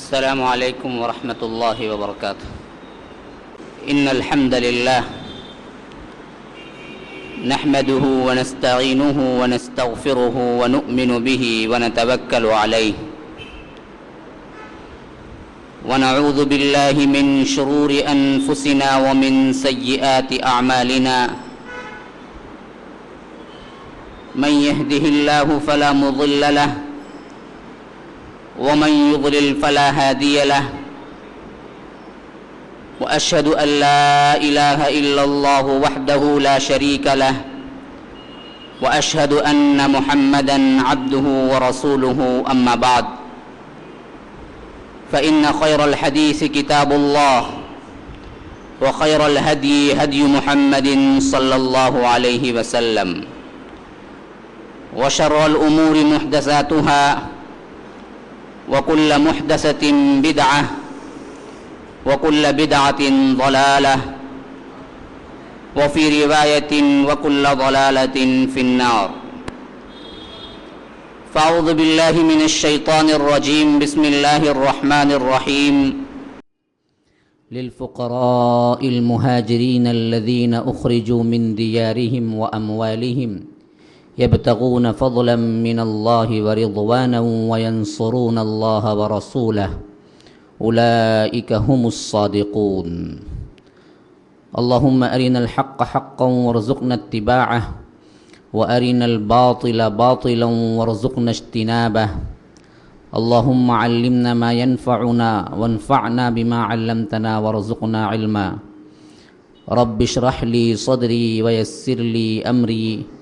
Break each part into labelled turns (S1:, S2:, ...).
S1: السلام عليكم ورحمة الله وبركاته. إن الحمد لله نحمده ونستعينه ونستغفره ونؤمن به ونتوكل عليه ونعوذ بالله من شرور أنفسنا ومن سيئات أعمالنا. من يهده الله فلا مضل له ومن يضلل فلا هادي له. وأشهد أن لا إله إلا الله وحده لا شريك له وأشهد أن محمدا عبده ورسوله. أما بعد، فإن خير الحديث كتاب الله وخير الهدي هدي محمد صلى الله عليه وسلم وشر الأمور محدثاتها وكل محدثة بدعة وكل بدعة ضلالة وفي رواية وكل ضلالة في النار. فأعوذ بالله من الشيطان الرجيم. بسم الله الرحمن الرحيم.
S2: للفقراء المهاجرين الذين أخرجوا من ديارهم وأموالهم يبتغون فضلا من الله ورضوانا وينصرون الله ورسوله أولئك هم الصادقون. اللهم أرنا الحق حقا وارزقنا اتباعه وأرنا الباطل باطلا وارزقنا اجتنابه. اللهم علمنا ما ينفعنا وانفعنا بما علمتنا وارزقنا علما. رب اشرح لي صدري ويسر لي أمري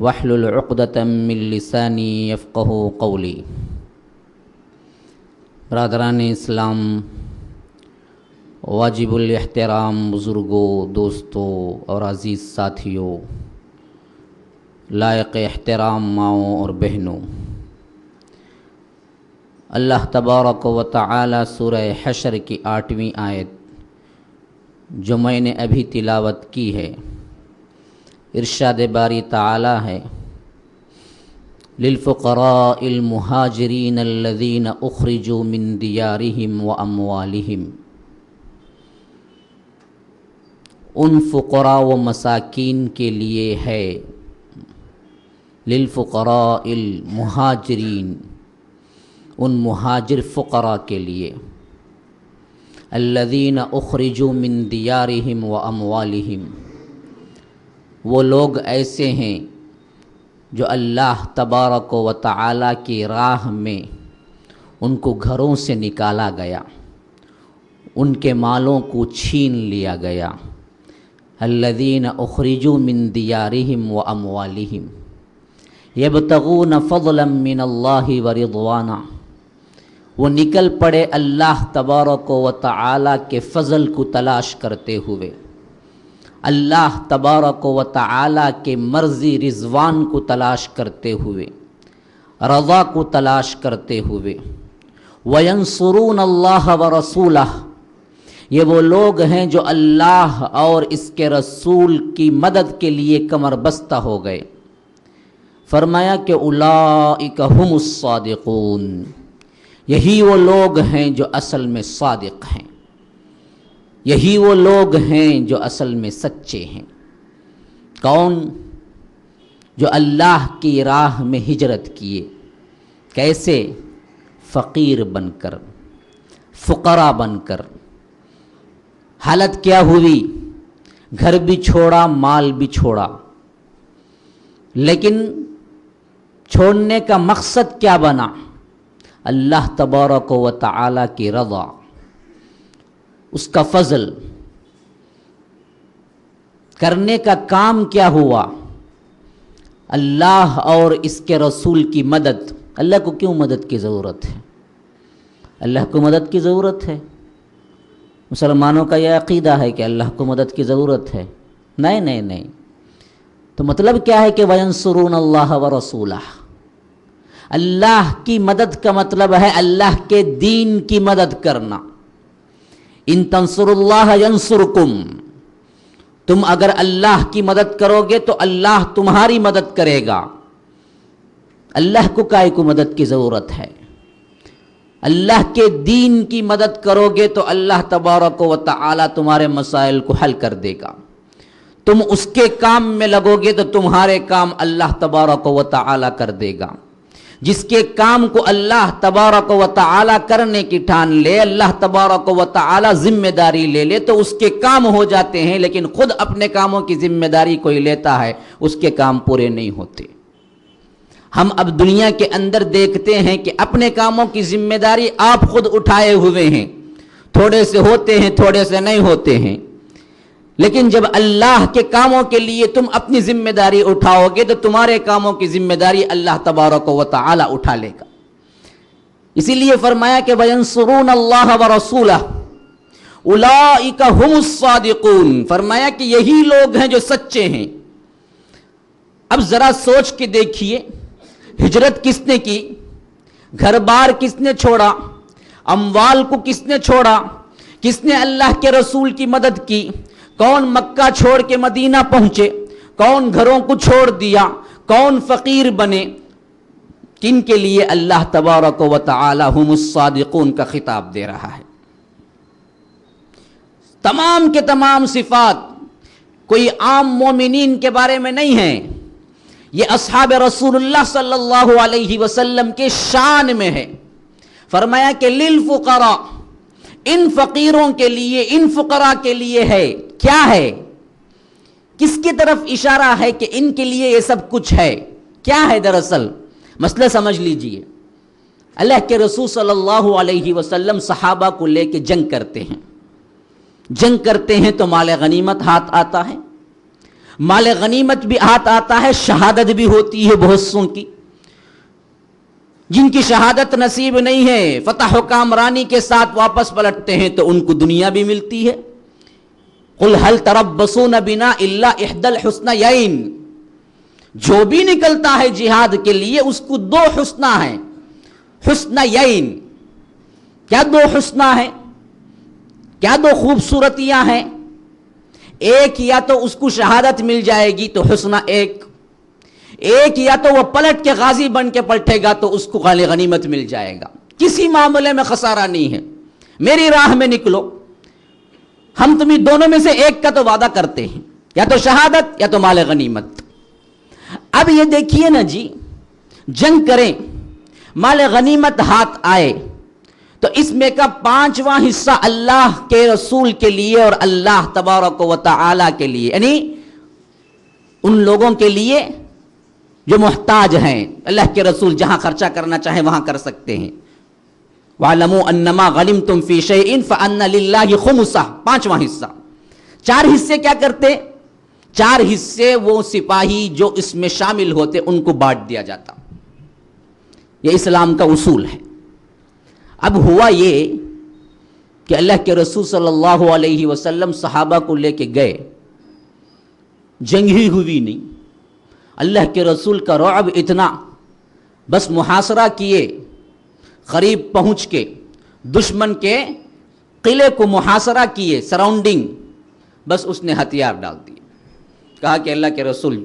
S2: واحلل عقدة من لسانی یفقہوا قولی. برادران اسلام، واجب الاحترام بزرگوں، دوستوں اور عزیز ساتھیوں، لائق احترام ماؤں اور بہنوں، اللہ تبارک و تعالی سورہ حشر کی 8ویں آیت جو میں نے ابھی تلاوت کی ہے، ارشاد باری تعالی ہے: للفقراء المہاجرین الذین اخرجوا من دیارہم واموالہم. ان فقراء و مساکین کے لیے ہے، للفقراء المہاجرین، ان مہاجر فقراء کے لیے، الذین اخرجوا من دیارہم واموالہم، وہ لوگ ایسے ہیں جو اللہ تبارک و تعالی کی راہ میں ان کو گھروں سے نکالا گیا، ان کے مالوں کو چھین لیا گیا. الذین اخرجوا من دیارہم واموالہم یبتغون فضلا من اللہ ورضوانا، وہ نکل پڑے اللہ تبارک و تعالی کے فضل کو تلاش کرتے ہوئے، اللہ تبارک و تعالی کے مرضی رضوان کو تلاش کرتے ہوئے، رضا کو تلاش کرتے ہوئے. وَيَنصُرُونَ اللَّهَ وَرَسُولَهُ، یہ وہ لوگ ہیں جو اللہ اور اس کے رسول کی مدد کے لیے کمر بستہ ہو گئے. فرمایا کہ اولئک هم الصادقون، یہی وہ لوگ ہیں جو اصل میں صادق ہیں، یہی وہ لوگ ہیں جو اصل میں سچے ہیں. کون؟ جو اللہ کی راہ میں ہجرت کیے. کیسے؟ فقیر بن کر، فقراء بن کر. حالت کیا ہوئی؟ گھر بھی چھوڑا، مال بھی چھوڑا، لیکن چھوڑنے کا مقصد کیا بنا؟ اللہ تبارک و تعالی کی رضا، اس کا فضل. کرنے کا کام کیا ہوا؟ اللہ اور اس کے رسول کی مدد. اللہ کو کیوں مدد کی ضرورت ہے؟ اللہ کو مدد کی ضرورت ہے؟ مسلمانوں کا یہ عقیدہ ہے کہ اللہ کو مدد کی ضرورت ہے. نہیں نہیں نہیں. تو مطلب کیا ہے کہ وَيَنصُرُونَ اللَّهَ وَرَسُولَهُ، اللہ کی مدد کا مطلب ہے اللہ کے دین کی مدد کرنا. ان تنصروا اللہ ینصرکم، تم اگر اللہ کی مدد کرو گے تو اللہ تمہاری مدد کرے گا. اللہ کو کائے کو مدد کی ضرورت ہے؟ اللہ کے دین کی مدد کرو گے تو اللہ تبارک و تعالی تمہارے مسائل کو حل کر دے گا. تم اس کے کام میں لگو گے تو تمہارے کام اللہ تبارک و تعالی کر دے گا. جس کے کام کو اللہ تبارک و تعالی کرنے کی ٹھان لے، اللہ تبارک و تعالی ذمہ داری لے لے تو اس کے کام ہو جاتے ہیں، لیکن خود اپنے کاموں کی ذمہ داری کوئی لیتا ہے اس کے کام پورے نہیں ہوتے. ہم اب دنیا کے اندر دیکھتے ہیں کہ اپنے کاموں کی ذمہ داری آپ خود اٹھائے ہوئے ہیں، تھوڑے سے ہوتے ہیں تھوڑے سے نہیں ہوتے ہیں، لیکن جب اللہ کے کاموں کے لیے تم اپنی ذمہ داری اٹھاؤ گے تو تمہارے کاموں کی ذمہ داری اللہ تبارک و تعالی اٹھا لے گا. اسی لیے فرمایا کہ وَيَنصُرُونَ اللَّهَ وَرَسُولَهُ أُولَئِكَ هُمُ الصَّادِقُونَ. فرمایا کہ یہی لوگ ہیں جو سچے ہیں. اب ذرا سوچ کے دیکھیے، ہجرت کس نے کی، گھر بار کس نے چھوڑا، اموال کو کس نے چھوڑا، کس نے اللہ کے رسول کی مدد کی، کون مکہ چھوڑ کے مدینہ پہنچے، کون گھروں کو چھوڑ دیا، کون فقیر بنے، کن کے لیے اللہ تبارک و تعالی ہم الصادقون کا خطاب دے رہا ہے. تمام کے تمام صفات کوئی عام مومنین کے بارے میں نہیں ہیں، یہ اصحاب رسول اللہ صلی اللہ علیہ وسلم کے شان میں ہے. فرمایا کہ للفقراء، ان فقیروں کے لیے، ان فقراء کے لیے ہے. کیا ہے؟ کس کی طرف اشارہ ہے کہ ان کے لیے یہ سب کچھ ہے؟ کیا ہے دراصل؟ مسئلہ سمجھ لیجئے. اللہ کے رسول صلی اللہ علیہ وسلم صحابہ کو لے کے جنگ کرتے ہیں. جنگ کرتے ہیں تو مال غنیمت ہاتھ آتا ہے، مال غنیمت بھی ہاتھ آتا ہے، شہادت بھی ہوتی ہے بہت سوں کی. جن کی شہادت نصیب نہیں ہے، فتح و کامرانی کے ساتھ واپس پلٹتے ہیں تو ان کو دنیا بھی ملتی ہے. قُلْ هَلْ تَرَبَّصُونَ بِنَا إِلَّا إِحْدَى الْحُسْنَيَيْنِ. جو بھی نکلتا ہے جہاد کے لیے اس کو دو حسنہ ہیں. حسنیین، کیا دو حسنہ ہیں؟ کیا دو خوبصورتیاں ہیں؟ ایک یا تو اس کو شہادت مل جائے گی تو حسنہ ایک یا تو وہ پلٹ کے غازی بن کے پلٹے گا تو اس کو مال غنیمت مل جائے گا. کسی معاملے میں خسارہ نہیں ہے. میری راہ میں نکلو، ہم تمہیں دونوں میں سے ایک کا تو وعدہ کرتے ہیں، یا تو شہادت یا تو مال غنیمت. اب یہ دیکھیے نا جی، جنگ کریں، مال غنیمت ہاتھ آئے تو اس میں کا 5واں حصہ اللہ کے رسول کے لیے اور اللہ تبارک و تعالی کے لیے، یعنی ان لوگوں کے لیے جو محتاج ہیں. اللہ کے رسول جہاں خرچہ کرنا چاہے وہاں کر سکتے ہیں. وَاعْلَمُوا أَنَّمَا غَنِمْتُمْ فِي شَيْءٍ فَأَنَّ لِلَّهِ خُمُسَهُ. 5واں حصہ. 4 حصے کیا کرتے؟ 4 حصے وہ سپاہی جو اس میں شامل ہوتے ان کو بانٹ دیا جاتا. یہ اسلام کا اصول ہے. اب ہوا یہ کہ اللہ کے رسول صلی اللہ علیہ وسلم صحابہ کو لے کے گئے، جنگ ہی ہوئی نہیں. اللہ کے رسول کا رعب اتنا، بس محاصرہ کیے، قریب پہنچ کے دشمن کے قلعے کو محاصرہ کیے، سراؤنڈنگ، بس اس نے ہتھیار ڈال دیے. کہا کہ اللہ کے رسول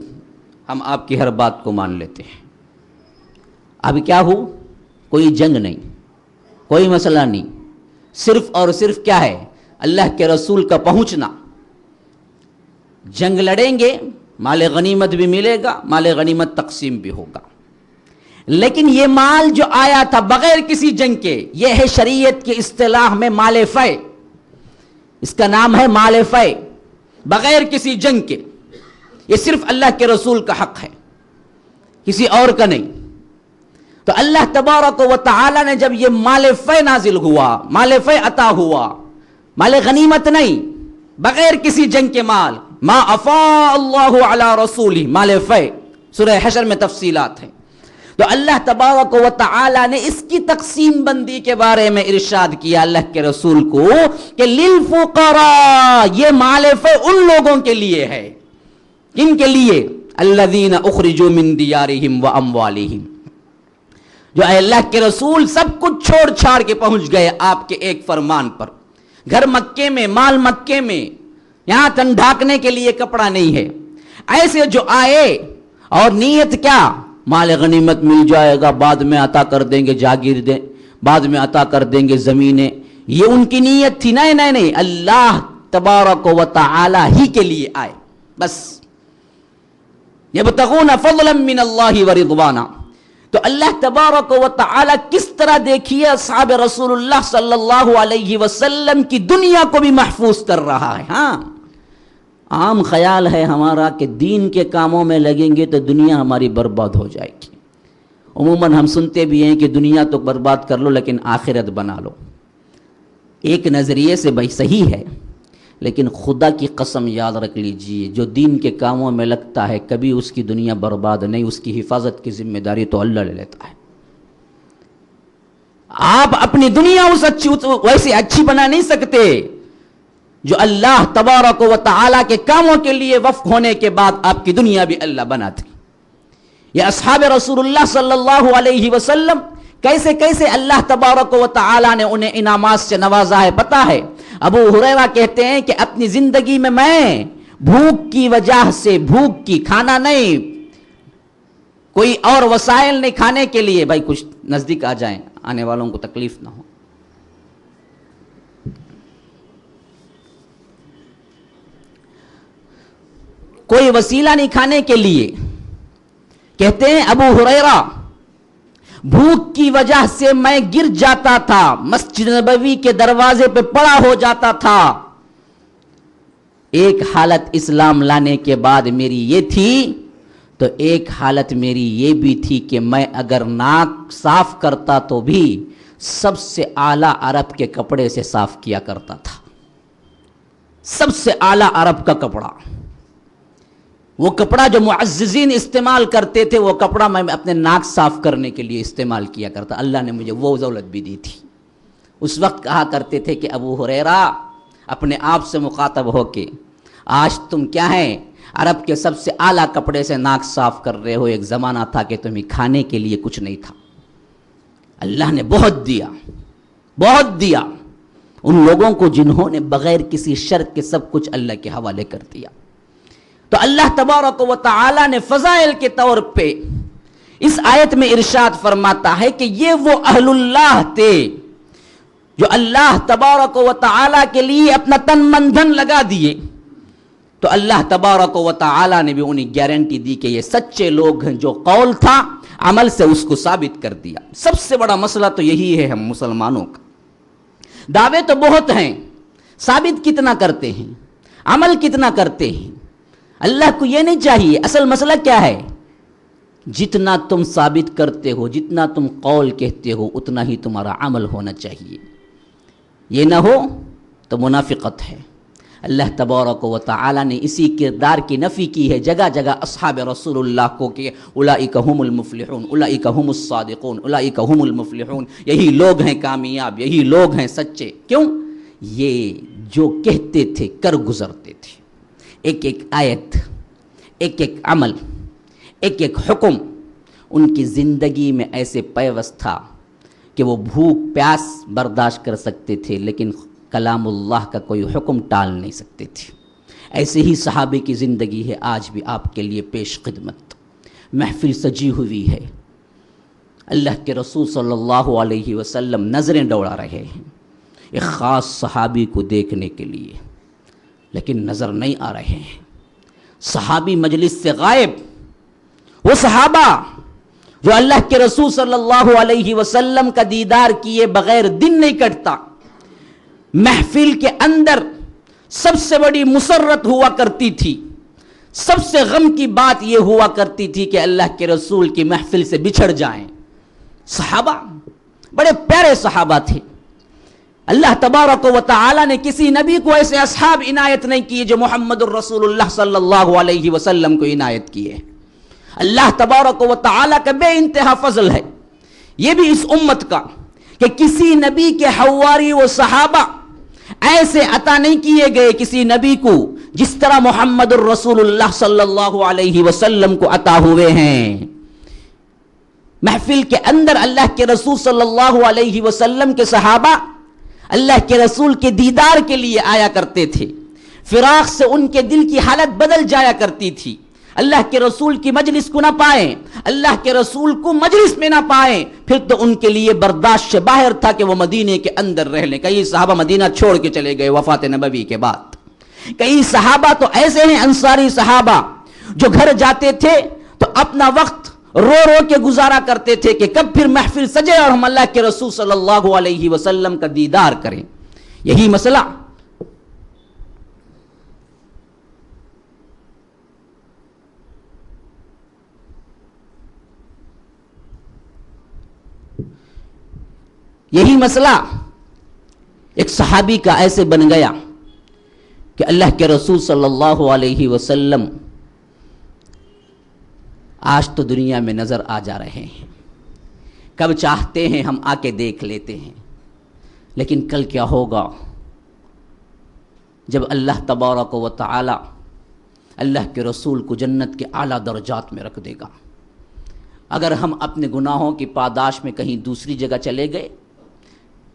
S2: ہم آپ کی ہر بات کو مان لیتے ہیں. اب کیا ہو؟ کوئی جنگ نہیں، کوئی مسئلہ نہیں، صرف اور صرف کیا ہے؟ اللہ کے رسول کا پہنچنا. جنگ لڑیں گے، مال غنیمت بھی ملے گا، مال غنیمت تقسیم بھی ہوگا. لیکن یہ مال جو آیا تھا بغیر کسی جنگ کے، یہ ہے شریعت کی اصطلاح میں مال فے. اس کا نام ہے مال فے، بغیر کسی جنگ کے. یہ صرف اللہ کے رسول کا حق ہے، کسی اور کا نہیں. تو اللہ تبارک و تعالی نے جب یہ مال فے نازل ہوا، مال فے عطا ہوا، مال غنیمت نہیں، بغیر کسی جنگ کے مال، ما افاء اللہ علی رسولہ، مال فے، سورہ حشر میں تفصیلات ہیں. تو اللہ تبارک و تعالی نے اس کی تقسیم بندی کے بارے میں ارشاد کیا اللہ کے رسول کو کہ للفقراء، یہ مال فے ان لوگوں کے لیے ہے. کن کے لیے؟ الذین اخرجوا من دیارہم واموالہم، جو اللہ کے رسول سب کچھ چھوڑ چھاڑ کے پہنچ گئے آپ کے ایک فرمان پر. گھر مکے میں، مال مکے میں، یہاں تن ڈھانکنے کے لیے کپڑا نہیں ہے. ایسے جو آئے اور نیت کیا؟ مال غنیمت مل جائے گا، بعد میں عطا کر دیں گے، جاگیر دیں، بعد میں عطا کر دیں گے زمینیں، یہ ان کی نیت تھی؟ نہیں، اللہ تبارک و تعالی ہی کے لیے آئے بس. یبتغون فضلا من اللہ ورضوانا. تو اللہ تبارک و تعالی کس طرح دیکھیے اصحاب رسول اللہ صلی اللہ علیہ وسلم کی دنیا کو بھی محفوظ کر رہا ہے. ہاں عام خیال ہے ہمارا کہ دین کے کاموں میں لگیں گے تو دنیا ہماری برباد ہو جائے گی. عموماً ہم سنتے بھی ہیں کہ دنیا تو برباد کر لو لیکن آخرت بنا لو. ایک نظریے سے بھائی صحیح ہے، لیکن خدا کی قسم یاد رکھ لیجئے جو دین کے کاموں میں لگتا ہے کبھی اس کی دنیا برباد نہیں، اس کی حفاظت کی ذمہ داری تو اللہ لے لیتا ہے. آپ اپنی دنیا ویسے اچھی بنا نہیں سکتے جو اللہ تبارک و تعالی کے کاموں کے لیے وقف ہونے کے بعد آپ کی دنیا بھی اللہ بناتے. یہ اصحاب رسول اللہ صلی اللہ علیہ وسلم کیسے کیسے اللہ تبارک و تعالی نے انہیں انعامات سے نوازا ہے پتہ ہے. ابو ہریرہ کہتے ہیں کہ اپنی زندگی میں بھوک کی وجہ سے، بھوک کی، کھانا نہیں، کوئی اور وسائل نہیں کھانے کے لیے، بھائی کچھ نزدیک آ جائیں آنے والوں کو تکلیف نہ ہو. کوئی وسیلہ نہیں کھانے کے لیے. کہتے ہیں ابو ہریرہ بھوک کی وجہ سے میں گر جاتا تھا، مسجد نبوی کے دروازے پہ پڑا ہو جاتا تھا. ایک حالت اسلام لانے کے بعد میری یہ تھی، تو ایک حالت میری یہ بھی تھی کہ میں اگر ناک صاف کرتا تو بھی سب سے اعلیٰ عرب کے کپڑے سے صاف کیا کرتا تھا. سب سے اعلیٰ عرب کا کپڑا، وہ کپڑا جو معززین استعمال کرتے تھے، وہ کپڑا میں اپنے ناک صاف کرنے کے لیے استعمال کیا کرتا. اللہ نے مجھے وہ دولت بھی دی تھی. اس وقت کہا کرتے تھے کہ ابو ہریرہ اپنے آپ سے مخاطب ہو کے، آج تم کیا ہیں عرب کے سب سے اعلیٰ کپڑے سے ناک صاف کر رہے ہو، ایک زمانہ تھا کہ تمہیں کھانے کے لیے کچھ نہیں تھا. اللہ نے بہت دیا، بہت دیا ان لوگوں کو جنہوں نے بغیر کسی شرط کے سب کچھ اللہ کے حوالے کر دیا. تو اللہ تبارک و تعالی نے فضائل کے طور پہ اس آیت میں ارشاد فرماتا ہے کہ یہ وہ اہل اللہ تھے جو اللہ تبارک و تعالی کے لیے اپنا تن من دھن لگا دیے. تو اللہ تبارک و تعالی نے بھی انہیں گارنٹی دی کہ یہ سچے لوگ ہیں، جو قول تھا عمل سے اس کو ثابت کر دیا. سب سے بڑا مسئلہ تو یہی ہے ہم مسلمانوں کا. دعوے تو بہت ہیں، ثابت کتنا کرتے ہیں، عمل کتنا کرتے ہیں. اللہ کو یہ نہیں چاہیے. اصل مسئلہ کیا ہے؟ جتنا تم ثابت کرتے ہو، جتنا تم قول کہتے ہو، اتنا ہی تمہارا عمل ہونا چاہیے. یہ نہ ہو تو منافقت ہے. اللہ تبارک و تعالی نے اسی کردار کی نفی کی ہے جگہ جگہ اصحاب رسول اللہ کو کہ اولئک هم المفلحون، اولئک هم الصادقون، اولئک هم المفلحون. یہی لوگ ہیں کامیاب، یہی لوگ ہیں سچے. کیوں؟ یہ جو کہتے تھے کر گزرتے تھے. ایک ایک آیت، ایک ایک عمل، ایک ایک حکم ان کی زندگی میں ایسے پیوست تھا کہ وہ بھوک پیاس برداشت کر سکتے تھے لیکن کلام اللہ کا کوئی حکم ٹال نہیں سکتے تھے. ایسے ہی صحابے کی زندگی ہے آج بھی آپ کے لیے پیش خدمت. محفل سجی ہوئی ہے، اللہ کے رسول صلی اللہ علیہ وسلم نظریں دوڑا رہے ہیں ایک خاص صحابی کو دیکھنے کے لیے، لیکن نظر نہیں آ رہے ہیں. صحابی مجلس سے غائب. وہ صحابہ جو اللہ کے رسول صلی اللہ علیہ وسلم کا دیدار کیے بغیر دن نہیں کٹتا. محفل کے اندر سب سے بڑی مسرت ہوا کرتی تھی، سب سے غم کی بات یہ ہوا کرتی تھی کہ اللہ کے رسول کی محفل سے بچھڑ جائیں. صحابہ بڑے پیارے صحابہ تھے. اللہ تبارک و تعالی نے کسی نبی کو ایسے اصحاب عنایت نہیں کیے جو محمد الرسول اللہ صلی اللہ علیہ وسلم کو عنایت کیے. اللہ تبارک و تعالی کا بے انتہا فضل ہے یہ بھی اس امت کا کہ کسی نبی کے حواری و صحابہ ایسے عطا نہیں کیے گئے کسی نبی کو جس طرح محمد الرسول اللہ صلی اللہ علیہ وسلم کو عطا ہوئے ہیں. محفل کے اندر اللہ کے رسول صلی اللہ علیہ وسلم کے صحابہ اللہ کے رسول کے دیدار کے لیے آیا کرتے تھے. فراق سے ان کے دل کی حالت بدل جایا کرتی تھی. اللہ کے رسول کی مجلس کو نہ پائیں، اللہ کے رسول کو مجلس میں نہ پائیں، پھر تو ان کے لیے برداشت سے باہر تھا کہ وہ مدینے کے اندر رہ لیں۔ کئی صحابہ مدینہ چھوڑ کے چلے گئے وفات نبوی کے بعد۔ کئی صحابہ تو ایسے ہیں انصاری صحابہ جو گھر جاتے تھے تو اپنا وقت رو رو کے گزارا کرتے تھے کہ کب پھر محفل سجے اور ہم اللہ کے رسول صلی اللہ علیہ وسلم کا دیدار کریں۔ یہی مسئلہ ایک صحابی کا ایسے بن گیا کہ اللہ کے رسول صلی اللہ علیہ وسلم آج تو دنیا میں نظر آ جا رہے ہیں، کب چاہتے ہیں ہم آ کے دیکھ لیتے ہیں، لیکن کل کیا ہوگا جب اللہ تبارک و تعالی اللہ کے رسول کو جنت کے اعلیٰ درجات میں رکھ دے گا۔ اگر ہم اپنے گناہوں کی پاداش میں کہیں دوسری جگہ چلے گئے،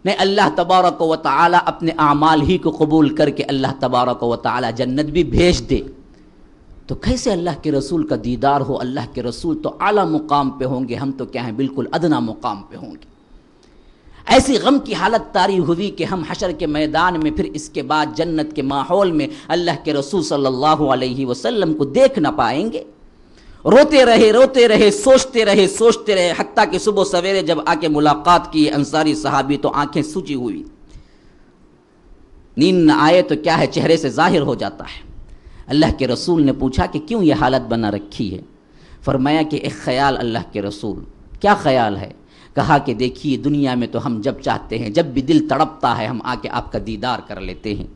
S2: نہیں اللہ تبارک و تعالی اپنے اعمال ہی کو قبول کر کے اللہ تبارک و تعالی جنت بھی بھیج دے، تو کیسے اللہ کے رسول کا دیدار ہو؟ اللہ کے رسول تو اعلیٰ مقام پہ ہوں گے، ہم تو کیا ہیں بالکل ادنا مقام پہ ہوں گے۔ ایسی غم کی حالت طاری ہوئی کہ ہم حشر کے میدان میں پھر اس کے بعد جنت کے ماحول میں اللہ کے رسول صلی اللہ علیہ وسلم کو دیکھ نہ پائیں گے۔ روتے رہے سوچتے رہے حتیٰ کہ صبح سویرے جب آ کے ملاقات کی انصاری صحابی تو آنکھیں سوجی ہوئی، نیند نہ آئے تو کیا ہے چہرے سے ظاہر ہو جاتا ہے۔ اللہ کے رسول نے پوچھا کہ کیوں یہ حالت بنا رکھی ہے؟ فرمایا کہ ایک خیال اللہ کے رسول۔ کیا خیال ہے؟ کہا کہ دیکھیے دنیا میں تو ہم جب چاہتے ہیں، جب بھی دل تڑپتا ہے ہم آ کے آپ کا دیدار کر لیتے ہیں،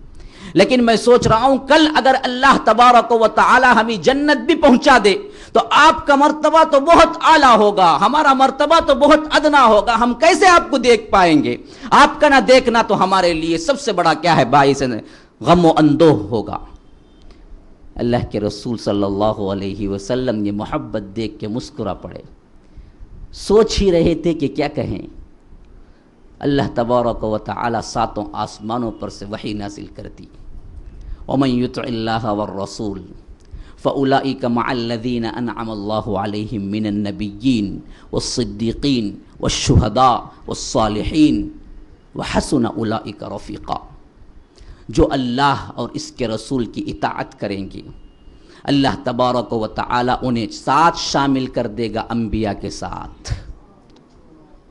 S2: لیکن میں سوچ رہا ہوں کل اگر اللہ تبارک و تعالی ہمیں جنت بھی پہنچا دے تو آپ کا مرتبہ تو بہت اعلیٰ ہوگا، ہمارا مرتبہ تو بہت ادنا ہوگا، ہم کیسے آپ کو دیکھ پائیں گے؟ آپ کا نہ دیکھنا تو ہمارے لیے سب سے بڑا کیا ہے؟ باعث غم و اندوہ ہوگا۔ اللہ کے رسول صلی اللہ علیہ وسلم یہ محبت دیکھ کے مسکرا پڑے، سوچ ہی رہے تھے کہ کیا کہیں۔ اللہ تبارک و تعالی ساتوں آسمانوں پر سے وحی نازل کر دی، وَمَن يُطِعِ اللَّهَ وَالرَّسُولَ فَأُولَئِكَ مَعَ الَّذِينَ أَنْعَمَ اللَّهُ عَلَيْهِم مِّنَ النَّبِيِّينَ وَالصِّدِّيقِينَ وَالشُّهَدَاءِ وَالصَّالِحِينَ وَحَسُنَ أُولَئِكَ رَفِيقًا۔ جو اللہ اور اس کے رسول کی اطاعت کریں گے اللہ تبارک و تعالی انہیں ساتھ شامل کر دے گا انبیاء کے ساتھ۔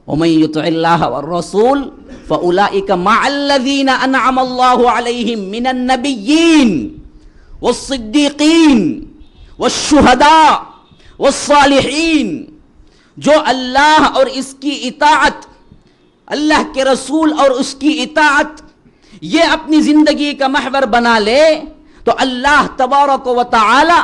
S2: وَمَن يُطِعِ اللَّهَ وَالرَّسُولَ فَأُولَئِكَ مَعَ الَّذِينَ أَنْعَمَ اللَّهُ عَلَيْهِم مِّنَ النَّبِيِّينَ وَالصِّدِّيقِينَ وَالشُّهَدَاءِ وَالصَّالِحِينَ۔ جو اللہ اور اس کی اطاعت، اللہ کے رسول اور اس کی اطاعت یہ اپنی زندگی کا محور بنا لے تو اللہ تبارک و تعالی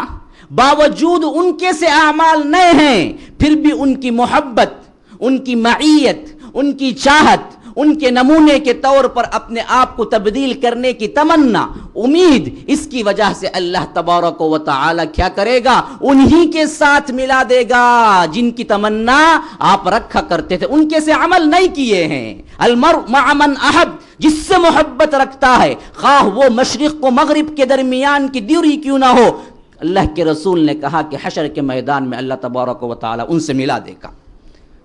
S2: باوجود ان کے سے اعمال نئے ہیں پھر بھی ان کی محبت، ان کی معیت، ان کی چاہت، ان کے نمونے کے طور پر اپنے آپ کو تبدیل کرنے کی تمنا، امید، اس کی وجہ سے اللہ تبارک و تعالی کیا کرے گا؟ انہی کے ساتھ ملا دے گا جن کی تمنا آپ رکھا کرتے تھے، ان کے سے عمل نہیں کیے ہیں۔ المرء مع من احب، جس سے محبت رکھتا ہے خواہ وہ مشرق و مغرب کے درمیان کی دوری کیوں نہ ہو، اللہ کے رسول نے کہا کہ حشر کے میدان میں اللہ تبارک و تعالی ان سے ملا دے گا۔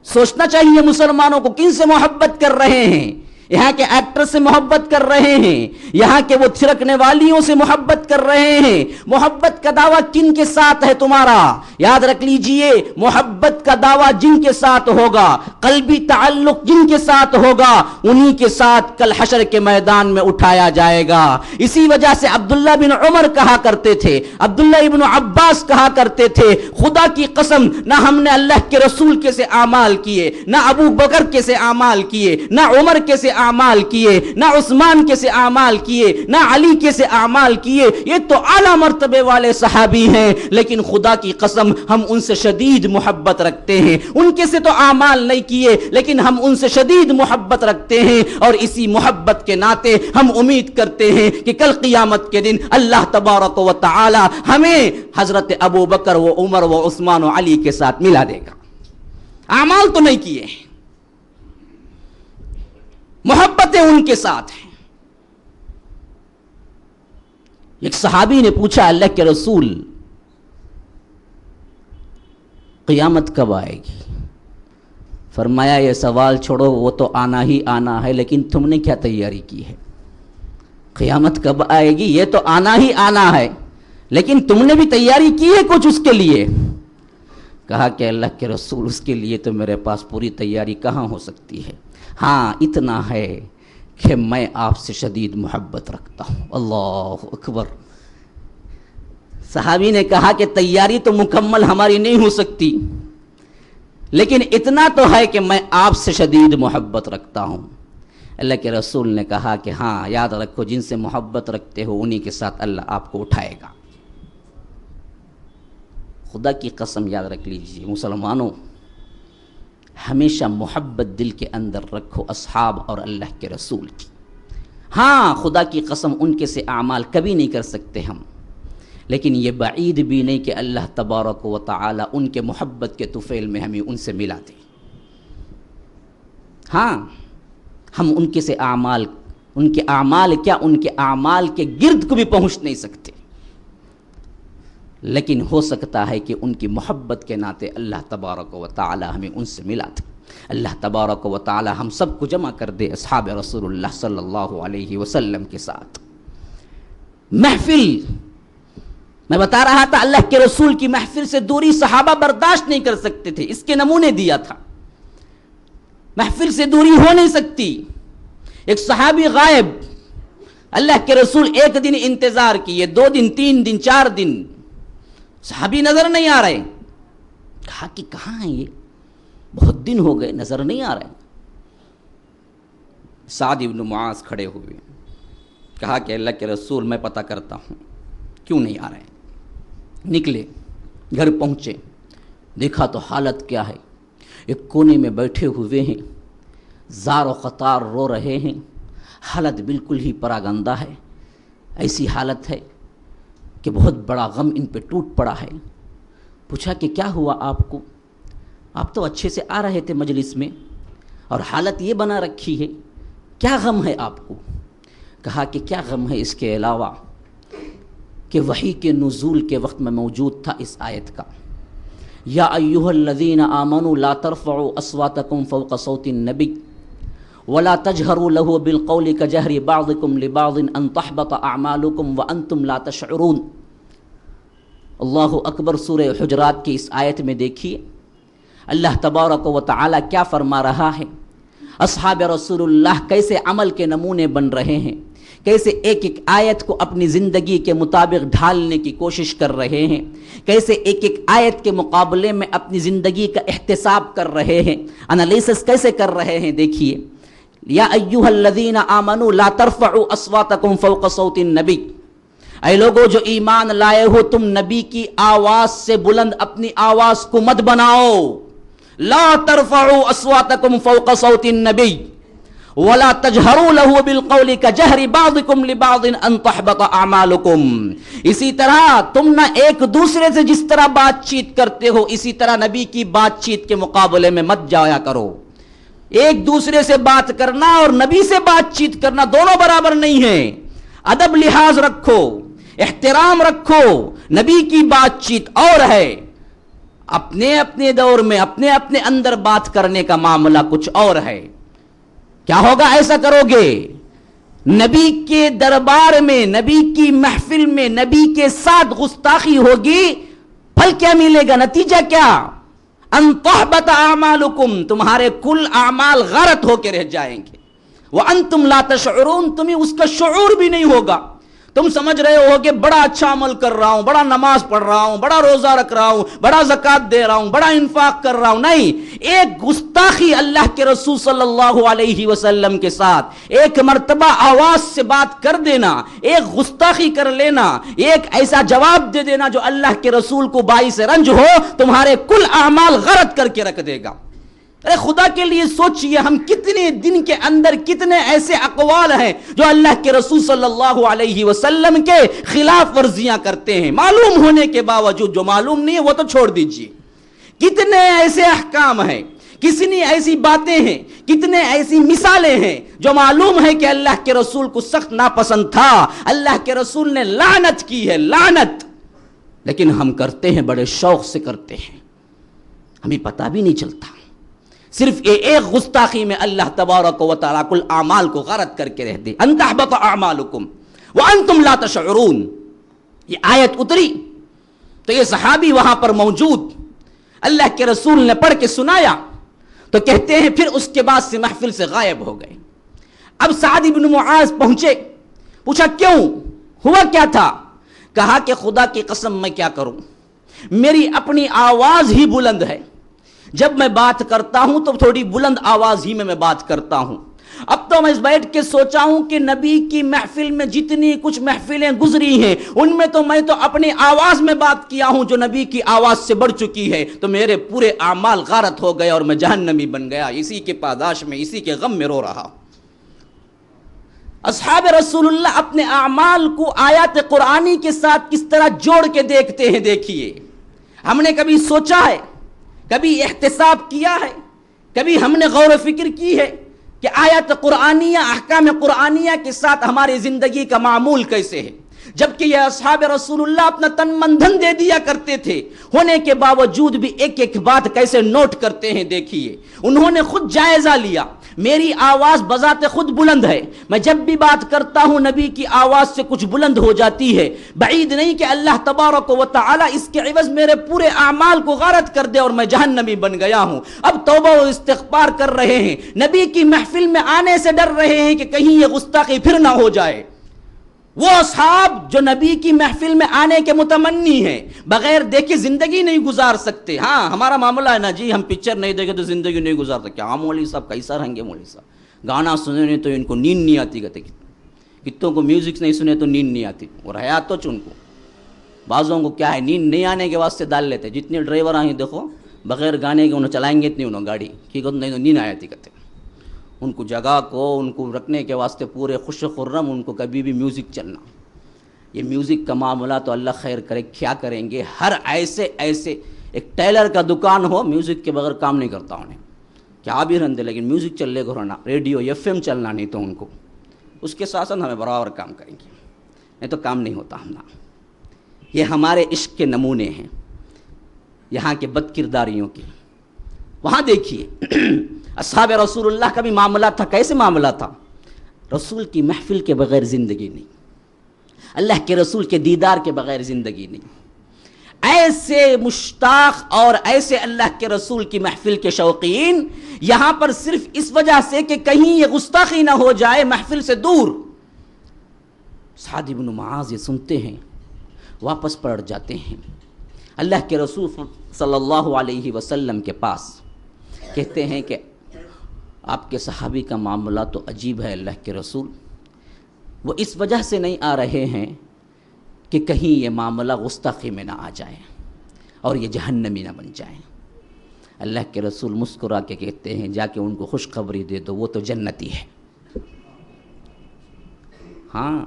S2: سوچنا چاہیے مسلمانوں کو کن سے محبت کر رہے ہیں؟ یہاں کے ایکٹر سے محبت کر رہے ہیں، یہاں کے وہ تھرکنے والیوں سے محبت کر رہے ہیں۔ محبت کا دعویٰ کن کے ساتھ ہے تمہارا؟ یاد رکھ لیجئے محبت کا دعویٰ جن کے ساتھ ہوگا، قلبی تعلق جن کے ساتھ ہوگا، انہی کے ساتھ کل حشر کے میدان میں اٹھایا جائے گا۔ اسی وجہ سے عبداللہ بن عمر کہا کرتے تھے، عبداللہ ابن عباس کہا کرتے تھے، خدا کی قسم نہ ہم نے اللہ کے رسول کے سے اعمال کیے، نہ ابو بکر کے سے اعمال کیے، نہ عمر کے سے اعمال کیے، نہ عثمان کے سے اعمال کیے، نہ علی کے سے اعمال کیے، یہ تو اعلیٰ مرتبے والے صحابی ہیں، لیکن خدا کی قسم ہم ان سے شدید محبت رکھتے ہیں۔ ان کے سے تو اعمال نہیں کیے لیکن ہم ان سے شدید محبت رکھتے ہیں، اور اسی محبت کے ناطے ہم امید کرتے ہیں کہ کل قیامت کے دن اللہ تبارک و تعالی ہمیں حضرت ابو بکر و عمر و عثمان و علی کے ساتھ ملا دے گا۔ اعمال تو نہیں کیے، محبتیں ان کے ساتھ ہیں۔ ایک صحابی نے پوچھا اللہ کے رسول قیامت کب آئے گی؟ فرمایا یہ سوال چھوڑو، وہ تو آنا ہی آنا ہے، لیکن تم نے کیا تیاری کی ہے؟ قیامت کب آئے گی یہ تو آنا ہی آنا ہے، لیکن تم نے بھی تیاری کی ہے کچھ اس کے لیے؟ کہا کہ اللہ کے رسول اس کے لیے تو میرے پاس پوری تیاری کہاں ہو سکتی ہے، ہاں اتنا ہے کہ میں آپ سے شدید محبت رکھتا ہوں۔ اللہ اکبر۔ صحابی نے کہا کہ تیاری تو مکمل ہماری نہیں ہو سکتی، لیکن اتنا تو ہے کہ میں آپ سے شدید محبت رکھتا ہوں۔ اللہ کے رسول نے کہا کہ ہاں یاد رکھو، جن سے محبت رکھتے ہو انہی کے ساتھ اللہ آپ کو اٹھائے گا۔ خدا کی قسم یاد رکھ لیجئے مسلمانوں، ہمیشہ محبت دل کے اندر رکھو اصحاب اور اللہ کے رسول کی۔ ہاں خدا کی قسم ان کے سے اعمال کبھی نہیں کر سکتے ہم، لیکن یہ بعید بھی نہیں کہ اللہ تبارک و تعالی ان کے محبت کے طفیل میں ہمیں ان سے ملا دے۔ ہاں ہم ان کے سے اعمال، ان کے اعمال کیا، ان کے اعمال کے گرد کو بھی پہنچ نہیں سکتے، لیکن ہو سکتا ہے کہ ان کی محبت کے ناطے اللہ تبارک و تعالی ہمیں ان سے ملا دے۔ اللہ تبارک و تعالی ہم سب کو جمع کر دے اصحاب رسول اللہ صلی اللہ علیہ وسلم کے ساتھ۔ محفل، میں بتا رہا تھا اللہ کے رسول کی محفل سے دوری صحابہ برداشت نہیں کر سکتے تھے، اس کے نمونے دیا تھا۔ محفل سے دوری ہو نہیں سکتی۔ ایک صحابی غائب، اللہ کے رسول ایک دن انتظار کیے، 2 دن، 3 دن، 4 دن، صحابی نظر نہیں آ رہے۔ کہا کہ کہاں ہیں یہ، بہت دن ہو گئے نظر نہیں آ رہے۔ سعد بن معاذ کھڑے ہوئے، کہا کہ اللہ کے رسول میں پتہ کرتا ہوں کیوں نہیں آ رہے ہیں۔ نکلے، گھر پہنچے، دیکھا تو حالت کیا ہے، ایک کونے میں بیٹھے ہوئے ہیں، زار و قطار رو رہے ہیں، حالت بالکل ہی پراگندہ ہے۔ ایسی حالت ہے کہ بہت بڑا غم ان پہ ٹوٹ پڑا ہے۔ پوچھا کہ کیا ہوا آپ کو، آپ تو اچھے سے آ رہے تھے مجلس میں اور حالت یہ بنا رکھی ہے، کیا غم ہے آپ کو؟ کہا کہ کیا غم ہے اس کے علاوہ کہ وحی کے نزول کے وقت میں موجود تھا اس آیت کا، یا ایھا الذین آمنوا لا ترفعوا اصواتکم فوق صوت النبی ولا تجهروا له بالقول كجهر بعضكم لبعض ان تحبط اعمالكم وانتم لا تشعرون۔ اللہ اکبر۔ سورہ حجرات کی اس آیت میں دیکھیے اللہ تبارک و تعالی کیا فرما رہا ہے، اصحاب رسول اللہ کیسے عمل کے نمونے بن رہے ہیں، کیسے ایک ایک آیت کو اپنی زندگی کے مطابق ڈھالنے کی کوشش کر رہے ہیں، کیسے ایک ایک آیت کے مقابلے میں اپنی زندگی کا احتساب کر رہے ہیں، انالیسس کیسے کر رہے ہیں۔ دیکھیے، یا ایھا الذین آمنوا لا ترفعوا اصواتکم فوق صوت النبی، اے لوگو جو ایمان لائے ہو تم نبی کی آواز سے بلند اپنی آواز کو مت بناؤ۔ لا ترفعوا اصواتکم فوق صوت النبی ولا تجهروا له بالقول كجهر بعضكم لبعض ان تحبط اعمالكم۔ اسی طرح تم نہ ایک دوسرے سے جس طرح بات چیت کرتے ہو اسی طرح نبی کی بات چیت کے مقابلے میں مت جایا کرو۔ ایک دوسرے سے بات کرنا اور نبی سے بات چیت کرنا دونوں برابر نہیں ہیں۔ ادب لحاظ رکھو، احترام رکھو، نبی کی بات چیت اور ہے، اپنے اپنے دور میں اپنے اپنے اندر بات کرنے کا معاملہ کچھ اور ہے۔ کیا ہوگا ایسا کرو گے؟ نبی کے دربار میں، نبی کی محفل میں نبی کے ساتھ گستاخی ہوگی، پھل کیا ملے گا، نتیجہ کیا؟ ان تحبط اعمالکم، تمہارے کل اعمال غارت ہو کے رہ جائیں گے، وانتم لا تشعرون، تمہیں اس کا شعور بھی نہیں ہوگا۔ تم سمجھ رہے ہو کہ بڑا اچھا عمل کر رہا ہوں، بڑا نماز پڑھ رہا ہوں، بڑا روزہ رکھ رہا ہوں، بڑا زکوٰۃ دے رہا ہوں، بڑا انفاق کر رہا ہوں۔ نہیں، ایک گستاخی اللہ کے رسول صلی اللہ علیہ وسلم کے ساتھ ایک مرتبہ آواز سے بات کر دینا، ایک گستاخی کر لینا، ایک ایسا جواب دے دینا جو اللہ کے رسول کو باعث رنج ہو، تمہارے کل اعمال غلط کر کے رکھ دے گا۔ ارے خدا کے لیے سوچئے، ہم کتنے دن کے اندر کتنے ایسے اقوال ہیں جو اللہ کے رسول صلی اللہ علیہ وسلم کے خلاف ورزیاں کرتے ہیں، معلوم ہونے کے باوجود۔ جو معلوم نہیں ہے وہ تو چھوڑ دیجئے۔ کتنے ایسے احکام ہیں، کتنی ایسی باتیں ہیں، کتنے ایسی مثالیں ہیں جو معلوم ہے کہ اللہ کے رسول کو سخت ناپسند تھا، اللہ کے رسول نے لعنت کی ہے، لعنت، لیکن ہم کرتے ہیں، بڑے شوق سے کرتے ہیں۔ ہمیں پتہ بھی نہیں چلتا. صرف ایک گستاخی میں اللہ تبارک و تعالیٰ کل اعمال کو غارت کر کے رہتے. ان تحبط اعمالکم وانتم لا تشعرون. یہ آیت اتری تو یہ صحابی وہاں پر موجود اللہ کے رسول نے پڑھ کے سنایا تو کہتے ہیں پھر اس کے بعد سے محفل سے غائب ہو گئے. اب سعد بن معاذ پہنچے, پوچھا کیوں, ہوا کیا تھا؟ کہا کہ خدا کی قسم میں کیا کروں, میری اپنی آواز ہی بلند ہے, جب میں بات کرتا ہوں تو تھوڑی بلند آواز ہی میں بات کرتا ہوں. اب تو میں بیٹھ کے سوچا ہوں کہ نبی کی محفل میں جتنی کچھ محفلیں گزری ہیں ان میں تو اپنی آواز میں بات کیا ہوں جو نبی کی آواز سے بڑھ چکی ہے, تو میرے پورے اعمال غارت ہو گئے اور میں جہنمی بن گیا. اسی کے پاداش میں, اسی کے غم میں رو رہا. اصحاب رسول اللہ اپنے اعمال کو آیات قرآنی کے ساتھ کس طرح جوڑ کے دیکھتے ہیں. دیکھیے, ہم نے کبھی سوچا ہے, کبھی احتساب کیا ہے, کبھی ہم نے غور و فکر کی ہے کہ آیات قرآنیہ, احکام قرآنیہ کے ساتھ ہماری زندگی کا معمول کیسے ہے؟ جبکہ یہ اصحاب رسول اللہ اپنا تن من دھن دے دیا کرتے تھے, ہونے کے باوجود بھی ایک ایک بات کیسے نوٹ کرتے ہیں. دیکھیے, انہوں نے خود جائزہ لیا. میری آواز بذات خود بلند ہے, میں جب بھی بات کرتا ہوں نبی کی آواز سے کچھ بلند ہو جاتی ہے. بعید نہیں کہ اللہ تبارک و تعالی اس کے عوض میرے پورے اعمال کو غارت کر دے اور میں جہنمی بن گیا ہوں. اب توبہ و استغفار کر رہے ہیں, نبی کی محفل میں آنے سے ڈر رہے ہیں کہ کہیں یہ گستاخی پھر نہ ہو جائے. وہ اصحاب جو نبی کی محفل میں آنے کے متمنی ہیں, بغیر دیکھے زندگی نہیں گزار سکتے. ہاں, ہمارا معاملہ ہے نا جی, ہم پکچر نہیں دیکھے تو زندگی نہیں گزار سکتے. کیا مولوی صاحب کیسا رہیں گے مولوی صاحب, گانا سنے نہیں تو ان کو نیند نہیں آتی. کہتے کتوں کو میوزک نہیں سنے تو نیند نہیں آتی, اور حیات تو ان کو بعضوں کو کیا ہے, نیند نہیں آنے کے واسطے ڈال لیتے. جتنے ڈرائیور آئیں دیکھو بغیر گانے کے انہیں چلائیں گے اتنی انہوں گاڑی کی نہیں تو نیند آتی. کہتے ان کو جگہ کو ان کو رکھنے کے واسطے پورے خوش خرم ان کو کبھی بھی میوزک چلنا. یہ میوزک کا معاملہ تو اللہ خیر کرے, کیا کریں گے. ہر ایسے ایک ٹیلر کا دکان ہو, میوزک کے بغیر کام نہیں کرتا انہیں, کیا بھی رہندے, لیکن میوزک چل لے گا ہونا, ریڈیو FM چلنا نہیں تو ان کو اس کے ساتھ ساتھ ہمیں برابر کام کریں گے, نہیں تو کام نہیں ہوتا ہمارا. یہ ہمارے عشق کے نمونے ہیں یہاں کے بد کرداریوں کے. وہاں دیکھیے اصحاب رسول اللہ کا بھی معاملہ تھا. کیسے معاملہ تھا؟ رسول کی محفل کے بغیر زندگی نہیں, اللہ کے رسول کے دیدار کے بغیر زندگی نہیں. ایسے مشتاق اور ایسے اللہ کے رسول کی محفل کے شوقین یہاں پر صرف اس وجہ سے کہ کہیں یہ گستاخی نہ ہو جائے محفل سے دور. سعد بن معاذ یہ سنتے ہیں, واپس پلٹ جاتے ہیں اللہ کے رسول صلی اللہ علیہ وسلم کے پاس. کہتے ہیں کہ آپ کے صحابی کا معاملہ تو عجیب ہے اللہ کے رسول, وہ اس وجہ سے نہیں آ رہے ہیں کہ کہیں یہ معاملہ گستاخی میں نہ آ جائے اور یہ جہنمی نہ بن جائے. اللہ کے رسول مسکرا کے کہتے ہیں جا کے ان کو خوشخبری دے دو, وہ تو جنتی ہے. ہاں,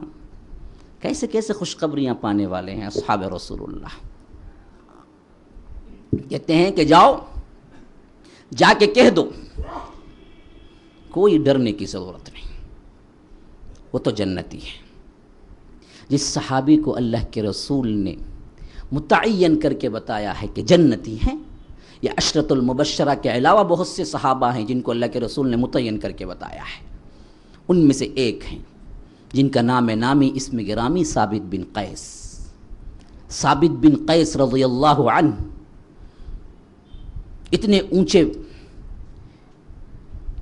S2: کیسے کیسے خوشخبریاں پانے والے ہیں اصحاب رسول اللہ. کہتے ہیں کہ جاؤ جا کے کہہ دو, کوئی ڈرنے کی ضرورت نہیں, وہ تو جنتی ہے. جس صحابی کو اللہ کے رسول نے متعین کر کے بتایا ہے کہ جنتی ہیں, یا عشرۃ المبشرہ کے علاوہ بہت سے صحابہ ہیں جن کو اللہ کے رسول نے متعین کر کے بتایا ہے. ان میں سے ایک ہیں جن کا نام نامی اسم گرامی ثابت بن قیس. ثابت بن قیس رضی اللہ عنہ اتنے اونچے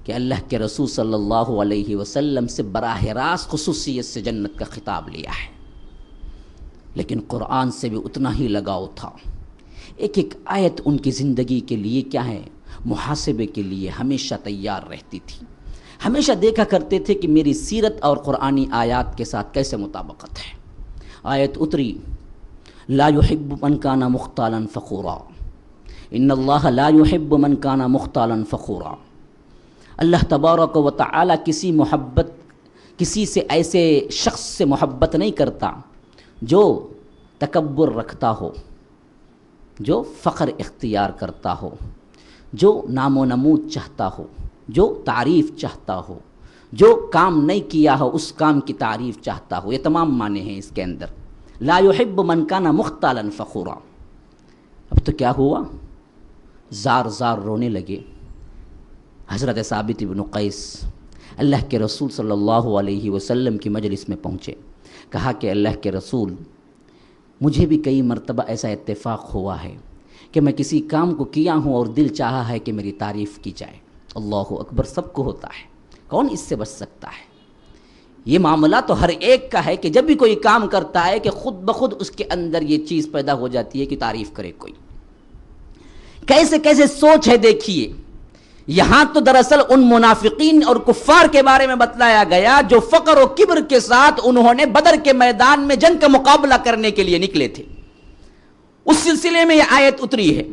S2: کہ اللہ کے رسول صلی اللہ علیہ وسلم سے براہ راست خصوصیت سے جنت کا خطاب لیا ہے, لیکن قرآن سے بھی اتنا ہی لگاؤ تھا. ایک ایک آیت ان کی زندگی کے لیے کیا ہے, محاسبے کے لیے ہمیشہ تیار رہتی تھی. ہمیشہ دیکھا کرتے تھے کہ میری سیرت اور قرآنی آیات کے ساتھ کیسے مطابقت ہے. آیت اتری, لا يحب من کان مختالا فخورا, ان اللہ لا يحب من کان مختالا فخورا. اللہ تبارک و تعالی کسی سے ایسے شخص سے محبت نہیں کرتا جو تکبر رکھتا ہو, جو فخر اختیار کرتا ہو, جو نام و نمود چاہتا ہو, جو تعریف چاہتا ہو, جو کام نہیں کیا ہو اس کام کی تعریف چاہتا ہو. یہ تمام معنی ہیں اس کے اندر. لا يحب من کان مختالا فخورا. اب تو کیا ہوا, زار زار رونے لگے۔ حضرت ثابت بن قیس اللہ کے رسول صلی اللہ علیہ وسلم کی مجلس میں پہنچے، کہا کہ اللہ کے رسول، مجھے بھی کئی مرتبہ ایسا اتفاق ہوا ہے کہ میں کسی کام کو کیا ہوں اور دل چاہا ہے کہ میری تعریف کی جائے۔ اللہ اکبر، سب کو ہوتا ہے، کون اس سے بچ سکتا ہے؟ یہ معاملہ تو ہر ایک کا ہے کہ جب بھی کوئی کام کرتا ہے کہ خود بخود اس کے اندر یہ چیز پیدا ہو جاتی ہے کہ تعریف کرے کوئی۔ کیسے کیسے سوچ ہے دیکھیے۔ یہاں تو دراصل ان منافقین اور کفار کے بارے میں بتلایا گیا جو فقر و کبر کے ساتھ انہوں نے بدر کے میدان میں جنگ کا مقابلہ کرنے کے لیے نکلے تھے، اس سلسلے میں یہ آیت اتری ہے۔